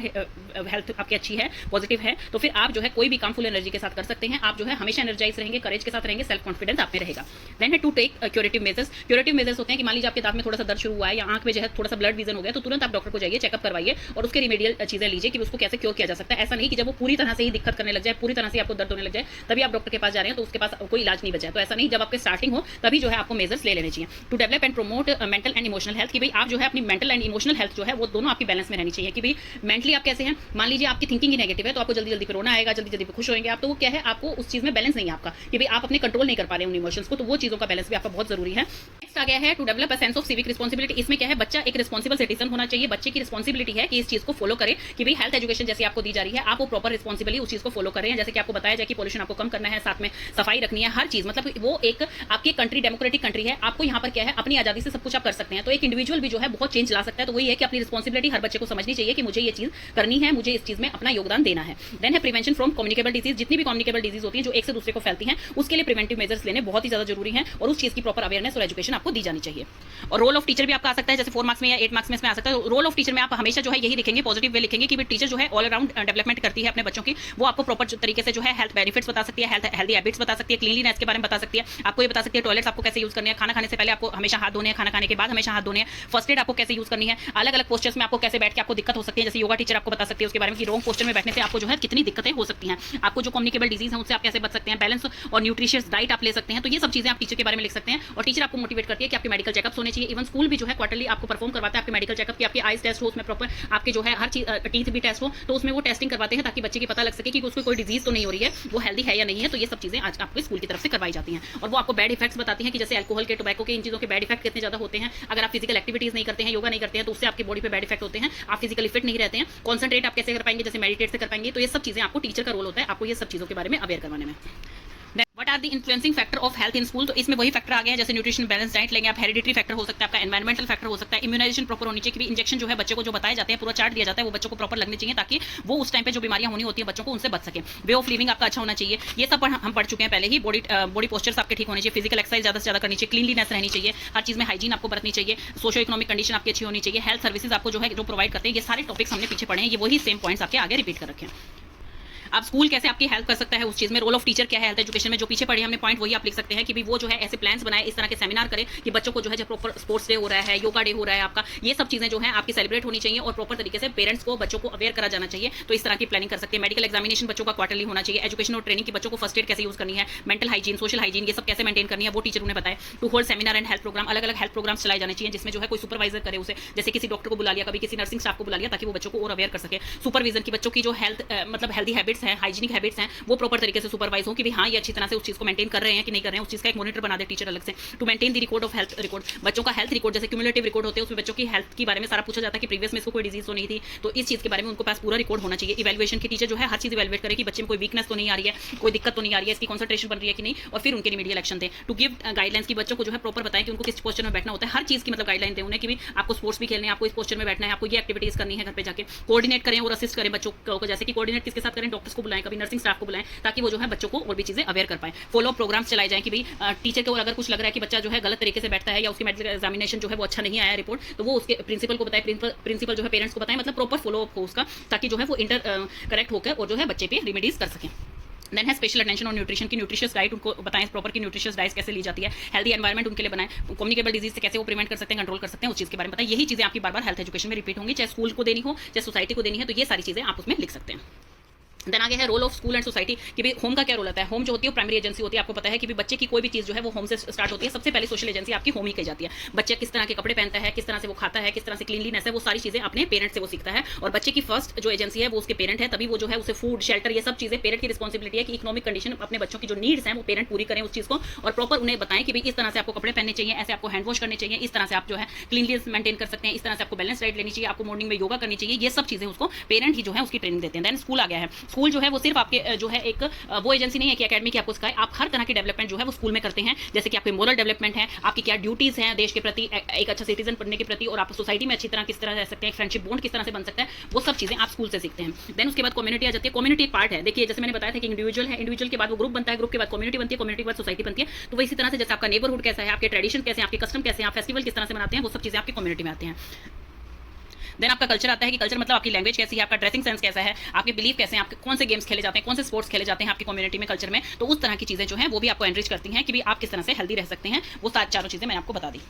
हेल्थ आपकी अच्छी है, पॉजिटिव है, तो फिर आप जो है कोई भी काम फुल एनर्जी के साथ कर सकते हैं, आप जो है हमेशा एनर्जाइज रहेंगे, करेज के साथ रहेंगे, सेल्फ कॉन्फिडेंस आप में रहेगा। देन है to take curative measures. Curative measures होते हैं कि मान लीजिए आपके दांत में थोड़ा सा दर्द शुरू हुआ है, या आंख में जो है थोड़ा सा ब्लड विजन हो गया, तो तुरंत आप डॉक्टर को जाइए, चेकअप करवाइए और उसके रिमेडियल चीजें लीजिए कि उसको कैसे क्योर किया जा सकता है। ऐसा नहीं कि जब वो पूरी तरह से ही दिक्कत करने लग जाए, पूरी तरह से आपको दर्द होने लग जाए, तभी आप डॉक्टर के पास जा रहे हैं, तो उसके पास कोई इलाज नहीं बचा है। तो ऐसा नहीं, जब आपके स्टार्टिंग हो तभी जो है आपको मेजर्स ले लेने चाहिए। To develop and promote mental and emotional health, कि भाई आप जो है अपनी मेंटल एंड इमोशनल हेल्थ जो है वो दोनों आपकी बैलेंस में रहनी चाहिए, कि भाई मेंटली आप कैसे हैं। मान लीजिए आपकी थिंकिंग ही नेगेटिव है, तो आपको जल्दी जल्दी रोना आएगा, जल्दी जल्दी खुश होंगे आप, तो वो क्या है, आपको उस चीज में बैलेंस नहीं है आपका, कि भाई आप अपने कंट्रोल नहीं कर पा रहे हैं उन इमोशंस को, तो वो चीजों का बैलेंस भी आपका बहुत जरूरी है। नेक्स्ट आ गया है to develop a sense of civic responsibility. इसमें क्या है, बच्चा एक रिस्पांसिबल सिटीजन होना चाहिए, बच्चे की रिस्पांसिबिलिटी है कि इस चीज को फॉलो करे, कि भाई हेल्थ एजुकेशन जैसे आपको दी जा रही है, आप वो प्रॉपर रिस्पांसिबली उस चीज को फॉलो कर रहे हैं। जैसे कि आपको बताया जाए कि पोल्यूशन आपको कम करना है, साथ में सफाई रखनी है, हर चीज मतलब वो एक आपकी कंट्री डेमोक्रेटिक कंट्री है, आपको यहाँ पर क्या है अपनी आजादी से सब कुछ आप कर सकते हैं। तो एक इंडिविजुअल भी जो है बहुत चेंज ला सकता है। तो वही है कि अपनी रिस्पांसिबिलिटी हर बच्चे को समझनी चाहिए कि मुझे ये चीज करनी है, मुझे इस चीज में अपना योगदान देना है। देन है प्रिवेंशन फ्रॉम कम्युनिकेबल डिजीज। जितनी भी कम्युनिकेबल डिजीज होती है जो एक से दूसरे को फैलती हैं, उसके लिए प्रिवेंटिव मेजर्स लेने बहुत ही ज्यादा जरूरी है, और उस चीज की प्रॉपर अवेयरनेस और एजुकेशन आपको दी जानी चाहिए। और रोल ऑफ टीचर भी आपका आ सकता है, जैसे 4 मार्क्स में या 8 मार्क्स में इसमें आ सकता है। रोल ऑफ टीचर में आप हमेशा जो है यही लिखेंगे, पॉजिटिव वे लिखेंगे कि टीचर जो है ऑल अराउंड डेवलपमेंट करती है अपने बच्चों की, वो आपको प्रॉपर तरीके से जो है हेल्थ बेनिफिट्स बता सकती है, हेल्दी हैबिट्स बता सकती है, क्लीनलीनेस के बारे में बता सकती है, आपको ये बता सकती है टॉयलेट्स आपको कैसे यूज करने हैं, खाना खाने से पहले आपको हमेशा हाथ धोने हैं, खाना खाने के बाद हमेशा हाथ धोने हैं, फर्स्ट एड आपको कैसे यूज करनी है, अलग अलग पोस्टर्स में आपको कैसे बैठ के आपको दिक्कत हो सकती है, जैसे योगा टीचर आपको बता सकती है उसके बारे में कि रॉन्ग पोस्टर में बैठने से आपको जो है कितनी दिक्कतें हो सकती हैं, आपको जो कम्युनिकेबल डिजीज है उससे आप कैसे बच सकते हैं, बैलेंस और न्यूट्रिशियस डाइट आप ले सकते हैं। तो ये सब चीजें आप टीचर के बारे में लिख सकते हैं, और टीचर आपको मोटिवेट करती है कि आपके मेडिकल चेकअप्स होने चाहिए। इवन स्कूल भी जो है क्वार्टरली आपको परफॉर्म करवाता है आपके मेडिकल चेकअप की, आपके आईज टेस्ट हो, उसमें प्रॉपर आपके जो है हर चीज टीथ भी टेस्ट हो, तो उसमें वो टेस्टिंग करवाते हैं ताकि बच्चे की पता लग सके कि उसको कोई डिजीज तो नहीं हो रही है, वो हेल्दी है या नहीं है। तो ये सब चीजें आज आपको स्कूल की तरफ से करवाई जाती हैं, और वो आपको बैड इफेक्ट्स बताती हैं कि जैसे अल्कोहल के, टोबैको के, इन चीजों के बैड इफेक्ट कितने ज्यादा होते हैं। अगर आप फिजिकल एक्टिविटीज नहीं करते हैं, योगा नहीं करते हैं, तो उससे आपकी बॉडी पे बैड इफेक्ट होते हैं, आप फिजिकली फिट नहीं रहते हैं, कॉन्सेंट्रेट आप कैसे कर पाएंगे, जैसे मेडिटेट से कर पाएंगे। तो ये सब चीजें आपको टीचर का रोल होता है, आपको ये सब चीजों के बारे में अवेयर करवाने में। What are the influencing factor of health in school? तो इसमें वही फैक्टर आ गए हैं, जैसे न्यूट्रिशन, बैलेंस डाइट लेंगे आप, हेरिडिटरी फैक्टर हो सकता है आपका, एनवायरमेंटल फैक्टर हो सकता है, इम्यूनाइजेशन प्रॉपर होनी चाहिए कि इंजेक्शन जो है बच्चे को जो बताए जाते हैं, पूरा चार्ट दिया जाता है, वो बच्चों को प्रॉपर लगने चाहिए ताकि वो उस टाइम पे जो बीमारियां होनी होती है बच्चों को उनसे बच सके। वे ऑफ लिविंग आपका अच्छा होना चाहिए, ये सब हम पढ़ चुके हैं पहले ही। बॉडी पोस्चर्स आपके ठीक होने चाहिए, फिजिकल एक्सरसाइज ज्यादा से ज्यादा करनी चाहिए, क्लीनलीनेस रहनी चाहिए, हर चीज में हाइजीन आपको बरतनी चाहिए, सोशो इकोनॉमिक कंडीशन आपकी अच्छी होनी चाहिए, हेल्थ सर्विसेज आपको जो है जो प्रोवाइड करते हैं। ये सारे टॉपिक्स हमने पीछे पढ़े हैं, ये वही सेम पॉइंट्स आपके आगे रिपीट कर रखे हैं। अब स्कूल कैसे आपकी हेल्प कर सकता है उस चीज में, रोल ऑफ टीचर क्या है हेल्थ एजुकेशन में, जो पीछे पढ़े हमने पॉइंट वही आप लिख सकते हैं कि भी वो जो है ऐसे प्लान्स बनाए, इस तरह के सेमिनार करे कि बच्चों को जो है जब प्रॉपर स्पोर्ट्स डे हो रहा है, योगा डे हो रहा है आपका, ये सब चीजें जो है आपकी सेलिब्रेट होनी चाहिए और प्रॉपर तरीके से पेरेंट्स को बच्चों को अवेयर करा जाना चाहिए। तो इस तरह की प्लानिंग कर सकते हैं। मेडिकल एग्जामिनेशन बच्चों का क्वार्टरली होना चाहिए। एजुकेशन और ट्रेनिंग की बच्चों को फर्स्ट एड कैसे यूज करनी है, मेंटल हाइजीन, सोशल हाइजीन, ये सब कैसे मेंटेन करनी है वो टीचर उन्हें बताए। To hold seminar and health programme, अलग अलग हेल्थ प्रोग्राम्स चलाए जाने चाहिए जिसमें जो है कोई सुपरवाइजर करे उसे, जैसे किसी डॉक्टर को बुला लिया, कभी किसी नर्सिंग स्टाफ को बुला लिया, ताकि वो बच्चों को और अवेयर कर सके। सुपरविजन की बच्चों की जो हेल्थ मतलब हेल्दी हैबिट्स हैं, हाइजीनिक हैबिट्स हैं, वो प्रॉपर तरीके से सुपरवाइज हो कि भी हाँ ये अच्छी तरह से उस चीज को मेंटेन कर रहे हैं कि नहीं कर रहे हैं, उस चीज का एक मॉनिटर बना दे टीचर अलग से। To maintain the record of health record, बच्चों का हेल्थ रिकॉर्ड जैसे क्यूमुलेटिव रिकॉर्ड होते हैं उसमें बच्चों की हेल्थ के बारे में सारा पूछा जाता है कि प्रीवियस में इसको कोई डिजीज तो नहीं थी, तो इस चीज के बारे में उनको पास पूरा रिकॉर्ड होना चाहिए। इवैल्यूएशन की टीचर जो है हर चीज इवैल्यूएट करे कि बच्चे में कोई वीकनेस तो नहीं आ रही है, कोई दिक्कत तो नहीं आ रही है, इसकी कंसंट्रेशन बन रही है कि नहीं, और फिर उनके रिमीडियल एक्शन दें। टू गिव गाइडलाइंस की बच्चों को जो है प्रॉपर बताएं कि उनको किस पोस्चर में बैठना होता है, हर चीज की मतलब गाइडलाइन दें उन्हें कि भी आपको स्पोर्ट्स भी खेलने हैं, आपको इस पोस्चर में बैठना है, आपको ये एक्टिविटीज करनी है घर पे जाके। कोऑर्डिनेट करें और असिस्ट करें बच्चों को, जैसे कि कोऑर्डिनेट किसके साथ करें, डॉक्टर्स को बुलाएं, कभी नर्सिंग स्टाफ को बुलाएं, ताकि वो जो है बच्चों को और भी चीजें अवेयर कर पाए। फॉलो प्रोग्राम्स चलाए जाएं कि भाई टीचर को अगर कुछ लग रहा है कि बच्चा जो है गलत तरीके से बैठता है या उसकी मेडिकल एग्जामिनेशन जो है वो अच्छा नहीं आया रिपोर्ट, तो वो उसके प्रिंसिपल को बताए, प्रिंसिपल जो है पेरेंट्स को बताएं, मतलब प्रॉपर फॉलो अप हो उसका, ताकि जो है वो इंटर करेक्ट होकर और जो है बच्चे पे रिमेडीज कर सकें। देन है स्पेशल अटेंशन और न्यूट्रिशन की, न्यूट्रिशियस डाइट उनको बताएं प्रॉपर की न्यूट्रिशियस डाइट कैसे ली जाती है, हेल्दी एनवायरमेंट उनके लिए बनाएं, कम्युनिकेबल डिजीज से कैसे वो प्रिवेंट कर सकते हैं, कंट्रोल कर सकते हैं, उस चीज के बारे में बताएं। यही चीजें आपकी बार बार हेल्थ एजुकेशन में रिपीट होंगी, चाहे स्कूल को देनी हो चाहे सोसाइटी को देनी है, तो ये सारी चीजें आप उसमें लिख सकते हैं। देन आगे है role of school and society कि भाई होम का क्या रोल होता है। होम जो होती है वो प्राइमरी एजेंसी होती है, आपको पता है कि बच्चे की कोई भी चीज जो है वो होम से स्टार्ट होती है। सबसे पहले सोशल एजेंसी आपकी होम ही कही जाती है। बच्चा किस तरह के कपड़े पहनता है, किस तरह से वो खाता है, किस तरह से क्लीनलीनेस है, वो सारी चीजें अपने पेरेंट्स से वो सीखता है। और बच्चे की फर्स्ट जो एजेंसी है वो उसके पेरेंट है, तभी वो जो है उसे फूड शेल्टर ये सब चीजें पेरेंट की रिस्पॉन्सिबिलिटी है कि इकोनॉमिक कंडीशन अपने बच्चों की जो नीड्स हैं वो पेरेंट पूरी करें उस चीज को, और प्रॉपर उन्हें बताएं कि भाई इस तरह से आपको कपड़े पहनने चाहिए, ऐसे आपको हैंड वॉश करने चाहिए, इस तरह से आप जो है क्लीनलीनेस मेंटेन कर सकते हैं, इस तरह से आपको बैलेंस डाइट लेनी चाहिए, आपको मॉर्निंग में योगा करनी चाहिए। ये सब चीजें उसको पेरेंट ही जो है उसकी ट्रेनिंग देते हैं। देन स्कूल आ गया है। स्कूल जो है वो सिर्फ आपके जो है एक वो एजेंसी नहीं है कि एकेडमी की आपको सिखाए, आप हर तरह की डेवलपमेंट जो है वो स्कूल में करते हैं, जैसे कि आपके मोरल डेवलपमेंट है, आपकी क्या ड्यूटीज हैं देश के प्रति, एक अच्छा सिटीजन बनने के प्रति, और आप सोसाइटी में अच्छी तरह किस तरह रह सकते हैं, फ्रेंडशिप बॉन्ड किस तरह से बन सकता है, वो सब चीजें आप स्कूल से सीखते हैं। देन उसके बाद कम्युनिटी आ जाती है। कम्युनिटी एक पार्ट है, देखिए जैसे मैंने बताया था कि इंडिविजुअल है, इंडिविजुअल के बाद वो ग्रुप बनता है, ग्रुप के बाद कम्युनिटी बनती है, कम्युनिटी के बाद सोसाइटी बनती है। तो वही इसी तरह से जैसे आपका नेबरहुड कैसा है, आपके ट्रेडिशन कैसे हैं, आपके कस्टम कैसे हैं, आप फेस्टिवल किस तरह से मनाते हैं, वो सब चीजें आपकी कम्युनिटी में आती हैं। देन आपका कल्चर आता है कि कल्चर मतलब आपकी लैंग्वेज कैसी है, आपका ड्रेसिंग सेंस कैसा है, आपके बिलीफ कैसे हैं, आपके कौन से गेम्स खेले जाते हैं, कौन से स्पोर्ट्स खेले जाते हैं आपकी कम्युनिटी में कल्चर में, तो उस तरह की चीजें जो हैं वो भी आपको एनरिच करती हैं कि भी आप किस तरह से हेल्दी रह सकते हैं। वो चारों चीजें मैंने आपको बता दी।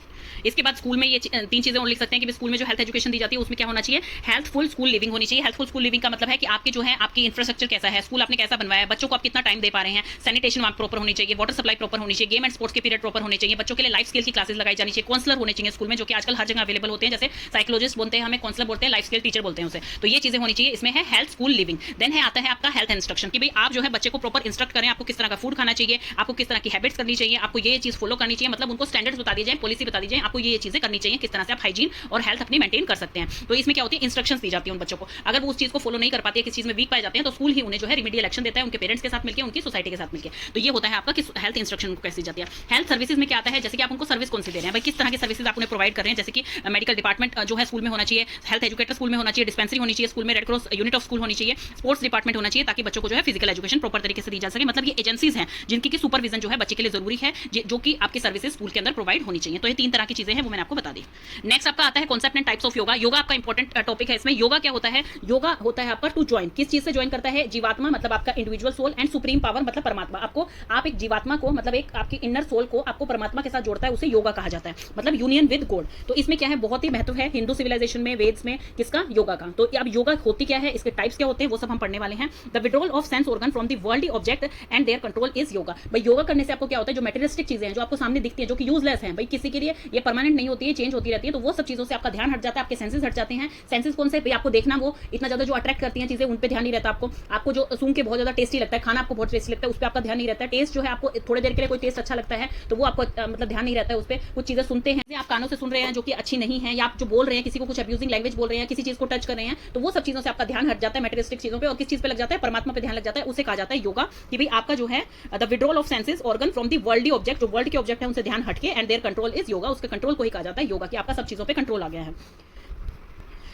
इसके बाद स्कूल में ये 3 चीजें और लिख सकते हैं कि स्कूल में जो हेल्थ एजुकेशन दी जाती है उसमें क्या होना चाहिए, हेल्थफुल स्कूल लिविंग होनी चाहिए। हेल्थफुल स्कूल लिविंग का मतलब है कि आपकी जो है आपकी इंफ्रास्ट्रक्चर कैसा है, स्कूल आपने कैसा बनवाया है, बच्चों को आप कितना टाइम दे पा रहे हैं, सैनिटेशन वहाँ प्रॉपर होनी चाहिए, वाटर सप्लाई प्रॉपर होनी चाहिए, गेम एंड स्पोर्ट्स के पीरियड प्रॉपर होने चाहिए, बच्चों के लिए लाइफ स्किल की क्लासेस लगाई जानी चाहिए, काउंसलर होने चाहिए स्कूल में, जो कि आजकल हर जगह अवेलेबल होते हैं, जैसे साइकोलॉजिस्ट बोलते हैं हमें, काउंसलर बोलते हैं, लाइफ स्किल टीचर बोलते हैं उसे। तो ये चीजें होनी चाहिए। इसमें है हेल्थ स्कूल लिविंग। देन है आता है आपका हेल्थ इंस्ट्रक्शन कि भाई आप जो है बच्चे को प्रॉपर इंस्ट्रक्ट करें, आपको किस तरह का फूड खाना चाहिए, आपको किस तरह की हैबिट्स करनी चाहिए, आपको ये चीज फॉलो करनी चाहिए, मतलब उनको स्टैंडर्ड्स बता दिए जाए, पॉलिसी बता दी जाए, आपको ये चीजें करनी चाहिए, किस तरह से आप हाइजीन और हेल्थ अपनी मेंटेन कर सकते हैं। तो इसमें क्या होती है, इंस्ट्रक्शंस दी जाती है उन बच्चों को। अगर वो उस चीज को फॉलो नहीं कर पाती है, किस चीज में वीक पाए जाते हैं, तो स्कूल ही उन्हें जो है रिमीडियल एक्शन देता है, उनके पेरेंट्स के साथ मिलकर, उनकी सोसाइटी के साथ मिलकर। तो ये होता है आपका कि हेल्थ इंस्ट्रक्शन को कैसे दी जाती है। हेल्थ सर्विसेज में क्या आता है, जैसे कि आप उनको सर्विस कौन सी दे रहे हैं, भाई किस तरह की सर्विसेज आप उन्हें प्रोवाइड कर रहे हैं, जैसे कि मेडिकल डिपार्टमेंट जो है स्कूल में होना चाहिए, हेल्थ एजुकेटर स्कूल में होना चाहिए, डिस्पेंसरी होनी चाहिए स्कूल में, red cross unit of school होनी चाहिए, स्पोर्ट्स डिपार्टमेंट होना चाहिए, ताकि बच्चों को जो है फिजिकल एजुकेशन प्रॉपर तरीके से दी जा सके। मतलब ये एजेंसीज हैं जिनकी की सुपरविजन जो है बच्चे के लिए जरूरी है, जो कि आपकी सर्विसेज स्कूल के अंदर प्रोवाइड होनी चाहिए। तो ये 3 तरह की चीजें हैं, वो मैंने आपको बता दी। नेक्स्ट आपका आता है concept and types of yoga. Yoga आपका इंपॉर्टेंट टॉपिक है। इसमें योगा क्या होता है, योगा होता है आपका टू ज्वाइन, किस चीज से ज्वाइन करता है, जीवात्मा मतलब आपका individual soul, and supreme power मतलब परमात्मा। आपको आप एक जीवात्मा को मतलब एक आपकी इनर सोल को आपको परमात्मा के साथ जोड़ता है, उसे योगा कहा जाता है, मतलब यूनियन विद गॉड। तो इसमें क्या है, बहुत ही महत्व है हिंदू सिविलाइजेशन में, वेद्स में, किसका, योगा का। तो अब योगा होती क्या है, इसके टाइप्स क्या होते हैं, वो सब हम पढ़ने वाले हैं। The withdrawal of sense organ from the worldly object and their control is yoga. भाई योगा करने से आपको क्या होता है, जो मटेरियलिस्टिक चीजें हैं जो आपको सामने दिखती हैं, जो कि यूजलेस हैं, भाई किसी के लिए ये परमानेंट नहीं होती है, चेंज होती रहती है, तो वो सब चीजों से आपका ध्यान हट जाता है, आपके सेंसेस हट जाते हैं। सेंसेस कौन से, भाई आपको देखना, वो इतना ज्यादा जो अट्रैक्ट करती हैं चीजें, उन पे ध्यान नहीं रहता आपको जो सूंघ के बहुत ज्यादा टेस्टी लगता है, खाना आपको बहुत टेस्टी लगता है, उस पर आपका ध्यान नहीं रहता है। टेस्ट जो है आपको थोड़ी देर के लिए कोई टेस्ट अच्छा लगता है तो वो आपको मतलब ध्यान नहीं रहता है उस पर। कुछ चीजें सुनते हैं, आप कानों से सुन रहे हैं जो कि अच्छी नहीं है, या आप जो बोल रहे हैं किसी को कुछ अब्यूजिंग लैंग्वेज बोल रहे हैं, किसी चीज को टच कर रहे हैं, तो वो सब चीजों से आपका ध्यान हट जाता है मटेरियलिस्टिक चीजों पे, और किस चीज पे लग जाता है, परमात्मा पे ध्यान लग जाता है। उसे कहा जाता है योगा, कि भाई आपका जो है the withdrawal of senses organ from the worldly object, जो वर्ल्ड के ऑब्जेक्ट है उनसे ध्यान हटके, and their control is yoga, उसके कंट्रोल को ही कहा जाता है योगा, कि आपका सब चीजों पे कंट्रोल आ गया है।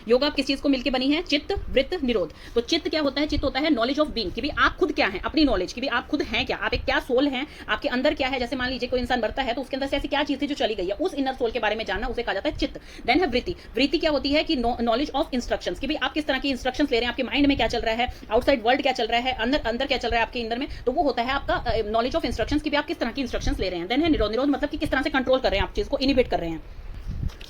योगा किस चीज को मिलकर बनी है? चित्त, वृत्त, निरोध। तो चित्त क्या होता है? चित्त होता है नॉलेज ऑफ बीइंग, कि भी आप खुद क्या है, अपनी नॉलेज, कि भी आप खुद हैं क्या, आप एक क्या सोल हैं, आपके अंदर क्या है। जैसे मान लीजिए कोई इंसान मरता है तो उसके अंदर से ऐसी क्या चीज थी जो चली गई है, उस इनर सोल के बारे में जानना, उसे कहा जाता है चित्त। देन है वृत्ति। वृत्ति क्या होती है? कि नॉलेज ऑफ इंस्ट्रक्शंस, कि भी आप किस तरह की इंस्ट्रक्शंस ले रहे हैं, आपके माइंड में क्या चल रहा है, आउटसाइड वर्ल्ड क्या चल रहा है, अंदर क्या चल रहा है आपके अंदर में, तो वो होता है आपका नॉलेज ऑफ इंस्ट्रक्शंस, कि भी आप किस तरह की इंस्ट्रक्शंस ले रहे हैं। देन है निरोध। निरोध मतलब कि किस तरह से कंट्रोल कर रहे हैं, आप चीज को इनिबिट कर रहे हैं।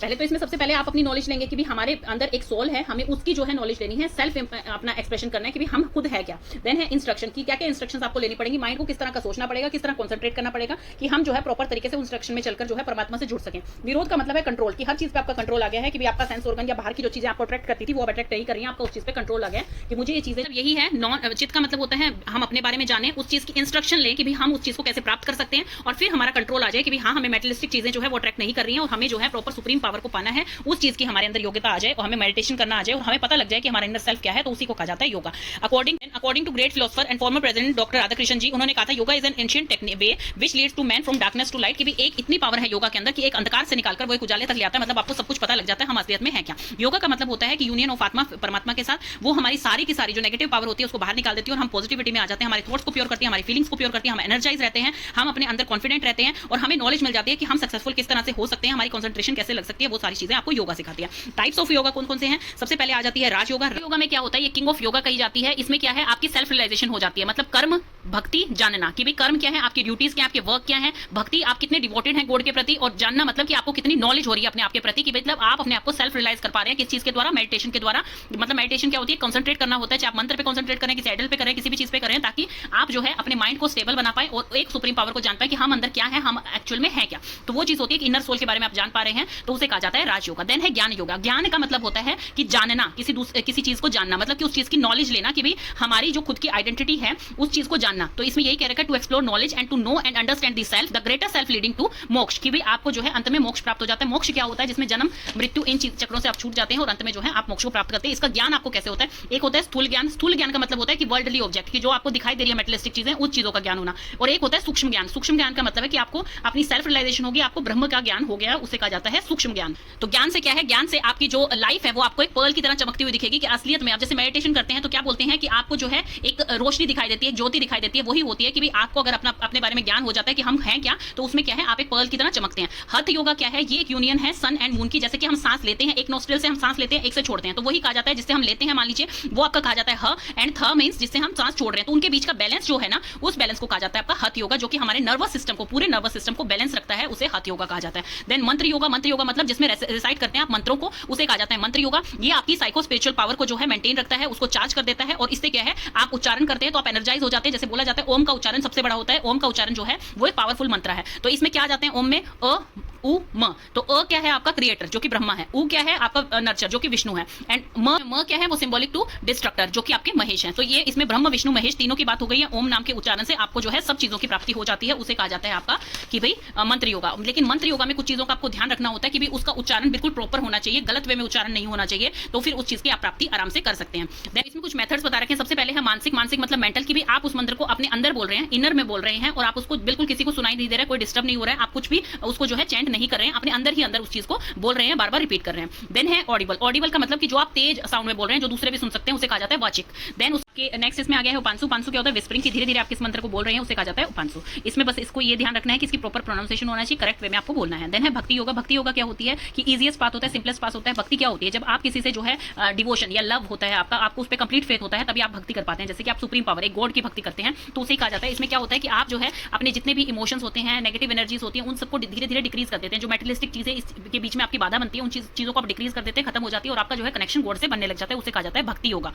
पहले तो इसमें सबसे पहले आप अपनी नॉलेज लेंगे कि भी हमारे अंदर एक सोल है, हमें उसकी जो है नॉलेज लेनी है, सेल्फ अपना एक्सप्रेशन करना है कि भी हम खुद है क्या। देन है इंस्ट्रक्शन, की क्या क्या इंस्ट्रक्शंस आपको लेनी पड़ेंगी, माइंड को किस तरह का सोचना पड़ेगा, किस तरह कंसंट्रेट करना पड़ेगा कि हम जो है प्रॉपर तरीके से इंस्ट्रक्शन में चलकर जो है परमात्मा से जुड़ सकें। विरोध का मतलब है कंट्रोल, की हर चीज पे आपका कंट्रोल आ गया है, कि भी आपका सेंस ऑर्गन या बाहर की जो चीजें आपको अट्रैक्ट करती थी वो अट्रैक्ट नहीं कर रही है, आपका उस चीज पे कंट्रोल आ गया कि मुझे ये चीजें। यही है नॉन चित्त का मतलब होता है हम अपने बारे में जाने, उस चीज की इंस्ट्रक्शन लें कि भी हम उस चीज को कैसे प्राप्त कर सकते हैं, और फिर हमारा कंट्रोल आ जाए कि भी हाँ हमें मेटेरियलिस्टिक चीजें जो है वो अट्रैक्ट नहीं कर रही हैं, और हमें जो है प्रॉपर सुप्रीम पावर को पाना है, उस चीज की हमारे अंदर योग्यता आ जाए और हमें मेडिटेशन करना आ जाए और हमें पता लग जाए कि हमारा इनर सेल्फ क्या है, तो उसी को कहा जाता है yoga. According to great philosopher and former president doctor Radhakrishnan ji, उन्होंने कहा था yoga is an ancient technique way which leads to man from darkness to light, कि भी एक इतनी पावर है योगा के अंदर कि एक अंधकार से निकालकर वो एक उजाले तक ले आता है। मतलब आपको सब कुछ पता लग जाता है हम असलियत में है क्या। योगा का मतलब होता है कि यूनियन ऑफ आत्मा परमात्मा के साथ, वो हमारी सारी की सारी जो नेगेटिव पावर होती है उसको बाहर निकाल देती है और हम पॉजिटिविटी में आ जाते हैं, हमारे थॉट्स को प्योर करती है, हमारी फीलिंग्स को प्योर करती है, हम एनर्जाइज रहते हैं, हम अपने अंदर कॉन्फिडेंट रहते हैं और हमें नॉलेज मिल जाती है कि हम सक्सेसफुल किस तरह से हो सकते हैं, हमारी कंसंट्रेशन कैसे लग सकती है, वो सारी चीजें आपको योगा सिखाती है। टाइप्स ऑफ योगा कौन कौन से हैं? सबसे पहले आ जाती है राजयोगा। योगा में क्या होता है, ये किंग ऑफ योगा कही जाती है। इसमें क्या है, आपकी सेल्फ रियलाइजेशन हो जाती है, मतलब कर्म, भक्ति, जानना, कि भाई कर्म क्या है, आपकी ड्यूटीज क्या है, आपके वर्क क्या है, भक्ति आप कितने डिवोटेड हैं गॉड के प्रति, और जानना मतलब कि आपको कितनी नॉलेज हो रही है अपने आप के प्रति, कि मतलब आप अपने आप को सेल्फ रियलाइज कर पा रहे हैं किस चीज के द्वारा, मेडिटेशन के द्वारा। मतलब मेडिटेशन क्या होती है, कंसंट्रेट करना होता है, चाहे आप मंत्र पे कंसंट्रेट करें, किसी आइडल पे करें, किसी भी चीज पे करें, ताकि आप जो है अपने माइंड को स्टेबल बना पाए और एक सुप्रीम पावर को जान पाए कि हम अंदर क्या है, हम एक्चुअल में है क्या। तो वो चीज होती है कि इनर सोल के बारे में आप जान पा रहे हैं, तो उसे कहा जाता है राजयोगा। देन है ज्ञान योगा। ज्ञान का मतलब होता है कि जानना, किसी चीज को जानना, मतलब कि उस चीज की नॉलेज लेना, कि भाई हमारी जो खुद की आइडेंटिटी है उस चीज को जानना। तो इसमें यही कह रखा है to explore knowledge and to know and understand the self, the greater self leading to moksha, कि भाई आपको जो है अंत में मोक्ष प्राप्त हो जाता है। मोक्ष क्या होता है, जिसमें जन्म मृत्यु इन चक्रों से आप छूट जाते हैं और अंत में जो है आप मोक्ष को प्राप्त करते हैं। इसका ज्ञान आपको कैसे होता है, एक होता है स्थूल ज्ञान। स्थूल ज्ञान का मतलब होता है कि वर्ल्डली ऑब्जेक्ट, की जो आपको दिखाई दे रही है मेटेरियलिस्टिक चीजें, उस चीजों का ज्ञान होना। और एक होता है सूक्ष्म ज्ञान। सूक्ष्म ज्ञान का मतलब है कि आपको अपनी सेल्फ रियलाइजेशन होगी, आपको ब्रह्म का ज्ञान हो गया, उसे कहा जाता है सूक्ष्म ज्ञान। तो ज्ञान से क्या है, ज्ञान से आपकी जो लाइफ है वो आपको एक पर्ल की तरह चमकती हुई दिखेगी, कि असलियत में आप जैसे मेडिटेशन करते हैं तो क्या बोलते हैं कि आपको जो है एक रोशनी दिखाई देती है, ज्योति दिखाई देती है, वही होती है कि भाई आपको अगर अपने बारे में ज्ञान हो जाता है कि हम हैं क्या, तो उसमें क्या है, आप एक पर्ल की तरह चमकते हैं। हठ योगा क्या है, ये एक यूनियन है सन एंड मून की। जैसे कि हम सांस लेते हैं, एक नोस्ट्रिल से हम सांस लेते हैं, एक से छोड़ते हैं, तो वही कहा जाता है जिससे हम लेते हैं, मान लीजिए वो आपका कहा जाता है ह, एंड थ मींस जिससे हम सांस छोड़ रहे हैं, तो उनके बीच का बैलेंस जो है ना, उस बैलेंस को कहा जाता है आपका हठ योगा, जो कि हमारे नर्वस सिस्टम को, पूरे नर्वस सिस्टम को बैलेंस रखता है, उसे हठ योगा कहा जाता है। देन मंत्र योगा। मंत्र योगा मतलब जिसमें रिसाइट करते हैं आप मंत्रों को, उसे कहा जाता है मंत्र योगा। ये आपकी साइको स्पिरिचुअल पावर को जो है मेंटेन रखता है, उसको चार्ज कर देता है, और इससे क्या है, आप उच्चारण करते हैं तो आप एनर्जाइज हो जाते हैं। जैसे बोला जाता है ओम का उच्चारण सबसे बड़ा होता है, ओम का उच्चारण जो है वो एक पावरफुल मंत्र है। तो इसमें क्या आ जाते हैं, ओम में अ उ म, तो अ क्या है आपका क्रिएटर जो कि ब्रह्मा है, उ क्या है आपका नर्चर जो कि विष्णु है, एंड म क्या है, वो सिंबॉलिक टू डिस्ट्रक्टर जो कि आपके महेश हैं। तो ये इसमें ब्रह्म विष्णु महेश तीनों की बात हो गई है। ओम नाम के उच्चारण से आपको जो है सब चीजों की प्राप्ति हो जाती है, उसे कहा जाता है आपका कि भाई मंत्र योगा। लेकिन मंत्र योगा में कुछ चीजों का आपको ध्यान रखना होता है कि भाई उसका उच्चारण बिल्कुल प्रॉपर होना चाहिए, गलत वे में उच्चारण नहीं होना चाहिए, तो फिर उस चीज की आप प्राप्ति आराम से कर सकते हैं। देन इसमें कुछ मेथड्स बता रखे हैं। सबसे पहले है मानसिक। मानसिक मतलब मेंटल, की भी आप उस मंत्र को अपने अंदर बोल रहे हैं, इनर में बोल रहे हैं, और आप उसको बिल्कुल किसी को सुनाई नहीं दे रहा है, कोई डिस्टर्ब नहीं हो रहा है, आप कुछ भी उसको जो है चैंट नहीं कर रहे हैं, अपने अंदर ही अंदर उस चीज को बोल रहे हैं, बार बार रिपीट कर रहे हैं। देन है ऑडिबल। ऑडिबल का मतलब कि जो आप तेज साउंड में बोल रहे हैं, जो दूसरे भी सुन सकते हैं, उसे कहा जाता है वाचिक। देन उसके नेक्स्ट इसमें आ गया है उपांशु। उपांशु क्या होता है, विस्परिंग, की धीरे धीरे आप किस मंत्र को बोल रहे हैं उसे कहा जाता है उपांशु। इसमें बस इसको ये ध्यान रखना है कि इसकी प्रॉपर प्रोनाउंसिएशन होना चाहिए, करेक्ट वे में आपको बोलना है। देन है भक्ति योगा। भक्ति योगा क्या होती है कि इजीएस्ट पाथ होता है, सिंपलेस्ट पाथ होता है। भक्ति क्या होती है, जब आप किसी से जो है डिवोशन या लव होता है आपका, आपको उस पर कंप्लीट फेथ होता है, तभी आप भक्ति कर पाते हैं। जैसे कि आप सुप्रीम पावर एक गॉड की भक्ति करते हैं, तो उसे कहा जाता है। इसमें क्या होता है कि आप जो है अपने जितने भी इमोशंस होते हैं, नेगेटिव एनर्जीज होती हैं, उन सबको धीरे धीरे डिक्रीज कर देते हैं। जो मेटेरियलिस्टिक चीजें इसके बीच में आपकी बाधा बनती है, उन चीजों को आप डिक्रीज कर देते हैं, खत्म हो जाती है, और आपका जो है कनेक्शन गॉड से बनने लग जाता है, उसे कहा जाता है भक्ति योगा।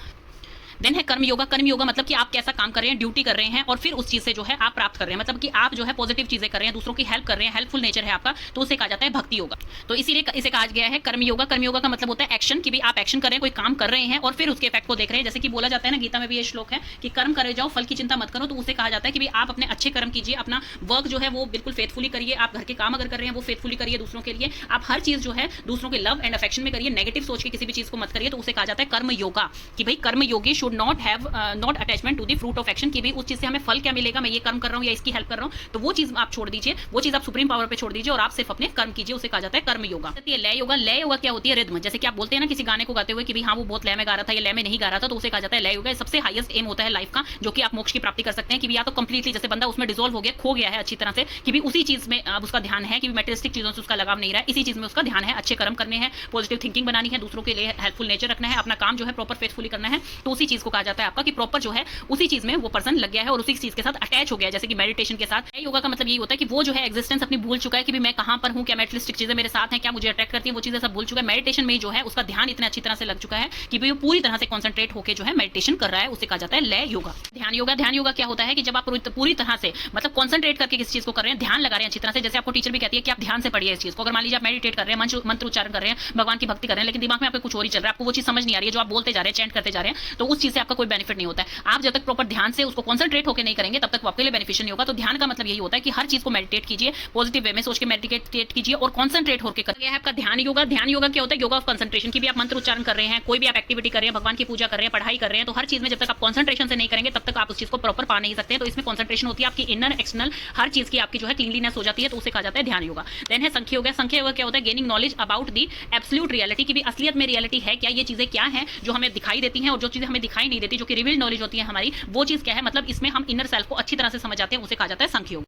देन है कर्म योगा। कर्म योगा मतलब कि आप कैसा काम कर रहे हैं, ड्यूटी कर रहे हैं, और फिर उस चीज से जो है आप प्राप्त कर रहे हैं, मतलब कि आप जो है पॉजिटिव चीजें कर रहे हैं, दूसरों की हेल्प कर रहे हैं, हेल्पफुल नेचर है आपका, तो उसे कहा जाता है भक्ति योगा। तो इसीलिए इसे कहा गया है कर्म योगा। कर्म योगा का मतलब होता है एक्शन, कि भी आप एक्शन कर रहे हैं, कोई काम कर रहे हैं और फिर उसके इफेक्ट को देख रहे हैं। जैसे कि बोला जाता है ना, गीता में भी ये श्लोक है कि कर्म करे जाओ, फल की चिंता मत करो, तो उसे कहा जाता है कि भी आप अपने अच्छे कर्म कीजिए, अपना वर्क जो है वो बिल्कुल फेथफुली करिए, आप घर के काम अगर कर रहे हैं वो फेथफुली करिए दूसरों के लिए, आप हर चीज जो है दूसरों के लव एंड अफेक्शन में करिए, नेगेटिव सोच के किसी भी चीज को मत करिए, तो उसे कहा जाता है कर्म योगा, कि भाई karma yogis should not have not attachment to the fruit of action, कि भी उस चीज से हमें फल क्या मिलेगा, मैं ये कर्म कर रहा हूँ या इसकी हेल्प कर रहा हूँ, तो वो चीज आप छोड़ दीजिए, वो चीज आप सुप्रीम पावर पे छोड़ दीजिए और आप सिर्फ अपने कर्म कीजिए, उसे कहा जाता है कर्म योगा। लय योगा, लय योगा क्या होती है? रिद्म। जैसे कि आप बोलते हैं ना किसी गाने को गाते हुए कि हाँ वो बहुत लय में गा रहा था या लय में नहीं गा रहा था, तो उसे कहा जाता है लय योगा। सबसे हाईएस्ट एम होता है लाइफ का, जो कि आप मोक्ष की प्राप्ति कर सकते हैं, कि या तो कंप्लीटली जैसे बंदा उसमें डिसॉल्व हो गया, खो गया है अच्छी तरह से, कि भी उसी चीज में अब उसका ध्यान है, कि मटेरियलिस्टिक चीजों से उसका लगाव नहीं रहा है, इसी चीज में उसका ध्यान है, अच्छे कर्म करने हैं, पॉजिटिव थिंकिंग बनानी है, दूसरों के लिए हेल्पफुल नेचर रखना है, अपना काम जो है प्रॉपर फेथफुली करना है, तो उसी चीज को कहा जाता है आपका कि प्रॉपर जो है उसी चीज में वो पर्सन लग गया है और उसी चीज के साथ अटैच हो गया है, जैसे कि मेडिटेशन के साथ। योगा का मतलब यही होता है कि वो जो है एग्जिस्टेंस अपनी भूल चुका है, कि मैं कहां पर हूं, क्या मेटेरियलिस्टिक चीजें मेरे साथ हैं, क्या मुझे अट्रैक्ट करती हैं, वो चीजें सब भूल चुका है। मेडिटेशन में जो है उसका ध्यान इतने अच्छी तरह से लग चुका है कि वो पूरी तरह से कॉन्सेंट्रेट होकर जो है मेडिटेशन कर रहा है, उसे कहा जाता है लय योगा। ध्यान योगा, ध्यान योगा क्या होता है कि जब आप पूरी तरह से मतलब कॉन्सेंट्रेट करके किसी चीज को कर रहे हैं, ध्यान लगा रहे हैं अच्छी तरह से, जैसे आपको टीचर भी कहती है कि आप ध्यान से पढ़िए इस चीज को। अगर मान लीजिए आप मेडिटेट कर रहे हैं, मंत्र उच्चारण कर रहे हैं, भगवान की भक्ति कर रहे हैं, लेकिन दिमाग में आपको कुछ और ही चल रहा है, आपको वो चीज समझ नहीं आ रही है, जो आप बोलते जा रहे हैं, चैंट करते जा रहे हैं, तो उस चीज से आपका कोई बेनिफिट नहीं होता है। आप जब तक प्रॉपर ध्यान से उसको कॉन्सेंट्रेट होकर नहीं करेंगे, तब तक वो आपके लिए बेनिफिशियल नहीं होगा। तो ध्यान का मतलब यही होता है कि हर चीज को मेडिटेट कीजिए, पॉजिटिव वे में सोच के मेडिटेट कीजिए और कॉन्सेंट्रेट होकर करिए। आपका ध्यान योगा, ध्यान योगा क्या होता है? योगा ऑफ कंसंट्रेशन, की भी आप मंत्र उच्चारण कर रहे हैं, कोई भी आप एक्टिविटी कर रहे हैं, भगवान की पूजा कर रहे हैं, पढ़ाई कर रहे हैं, तो हर चीज में जब तक आप कॉन्सेंट्रेशन से नहीं करेंगे, तब तक आप उस चीज को प्रॉपर पा नहीं सकते हैं। तो इसमें कॉन्सेंट्रेशन होती है आपकी इनर एक्सटर्नल, हर चीज की आपकी जो है क्लीनलीनेस हो जाती है, तो उसे कहा जाता है ध्यान योगा। देन है संख्य योगा। संख्य योगा क्या होता है? Gaining knowledge about the absolute reality, की भी असलियत में रियलिटी है क्या, ये चीजें क्या है जो हमें दिखाई देती हैं और जो चीजें हमें दिखाई नहीं देती, जो कि रिवील्ड नॉलेज होती है हमारी, वो चीज क्या है, मतलब इसमें हम इनर सेल्फ को अच्छी तरह से समझ जाते हैं, उसे कहा जाता है संख्य योगा।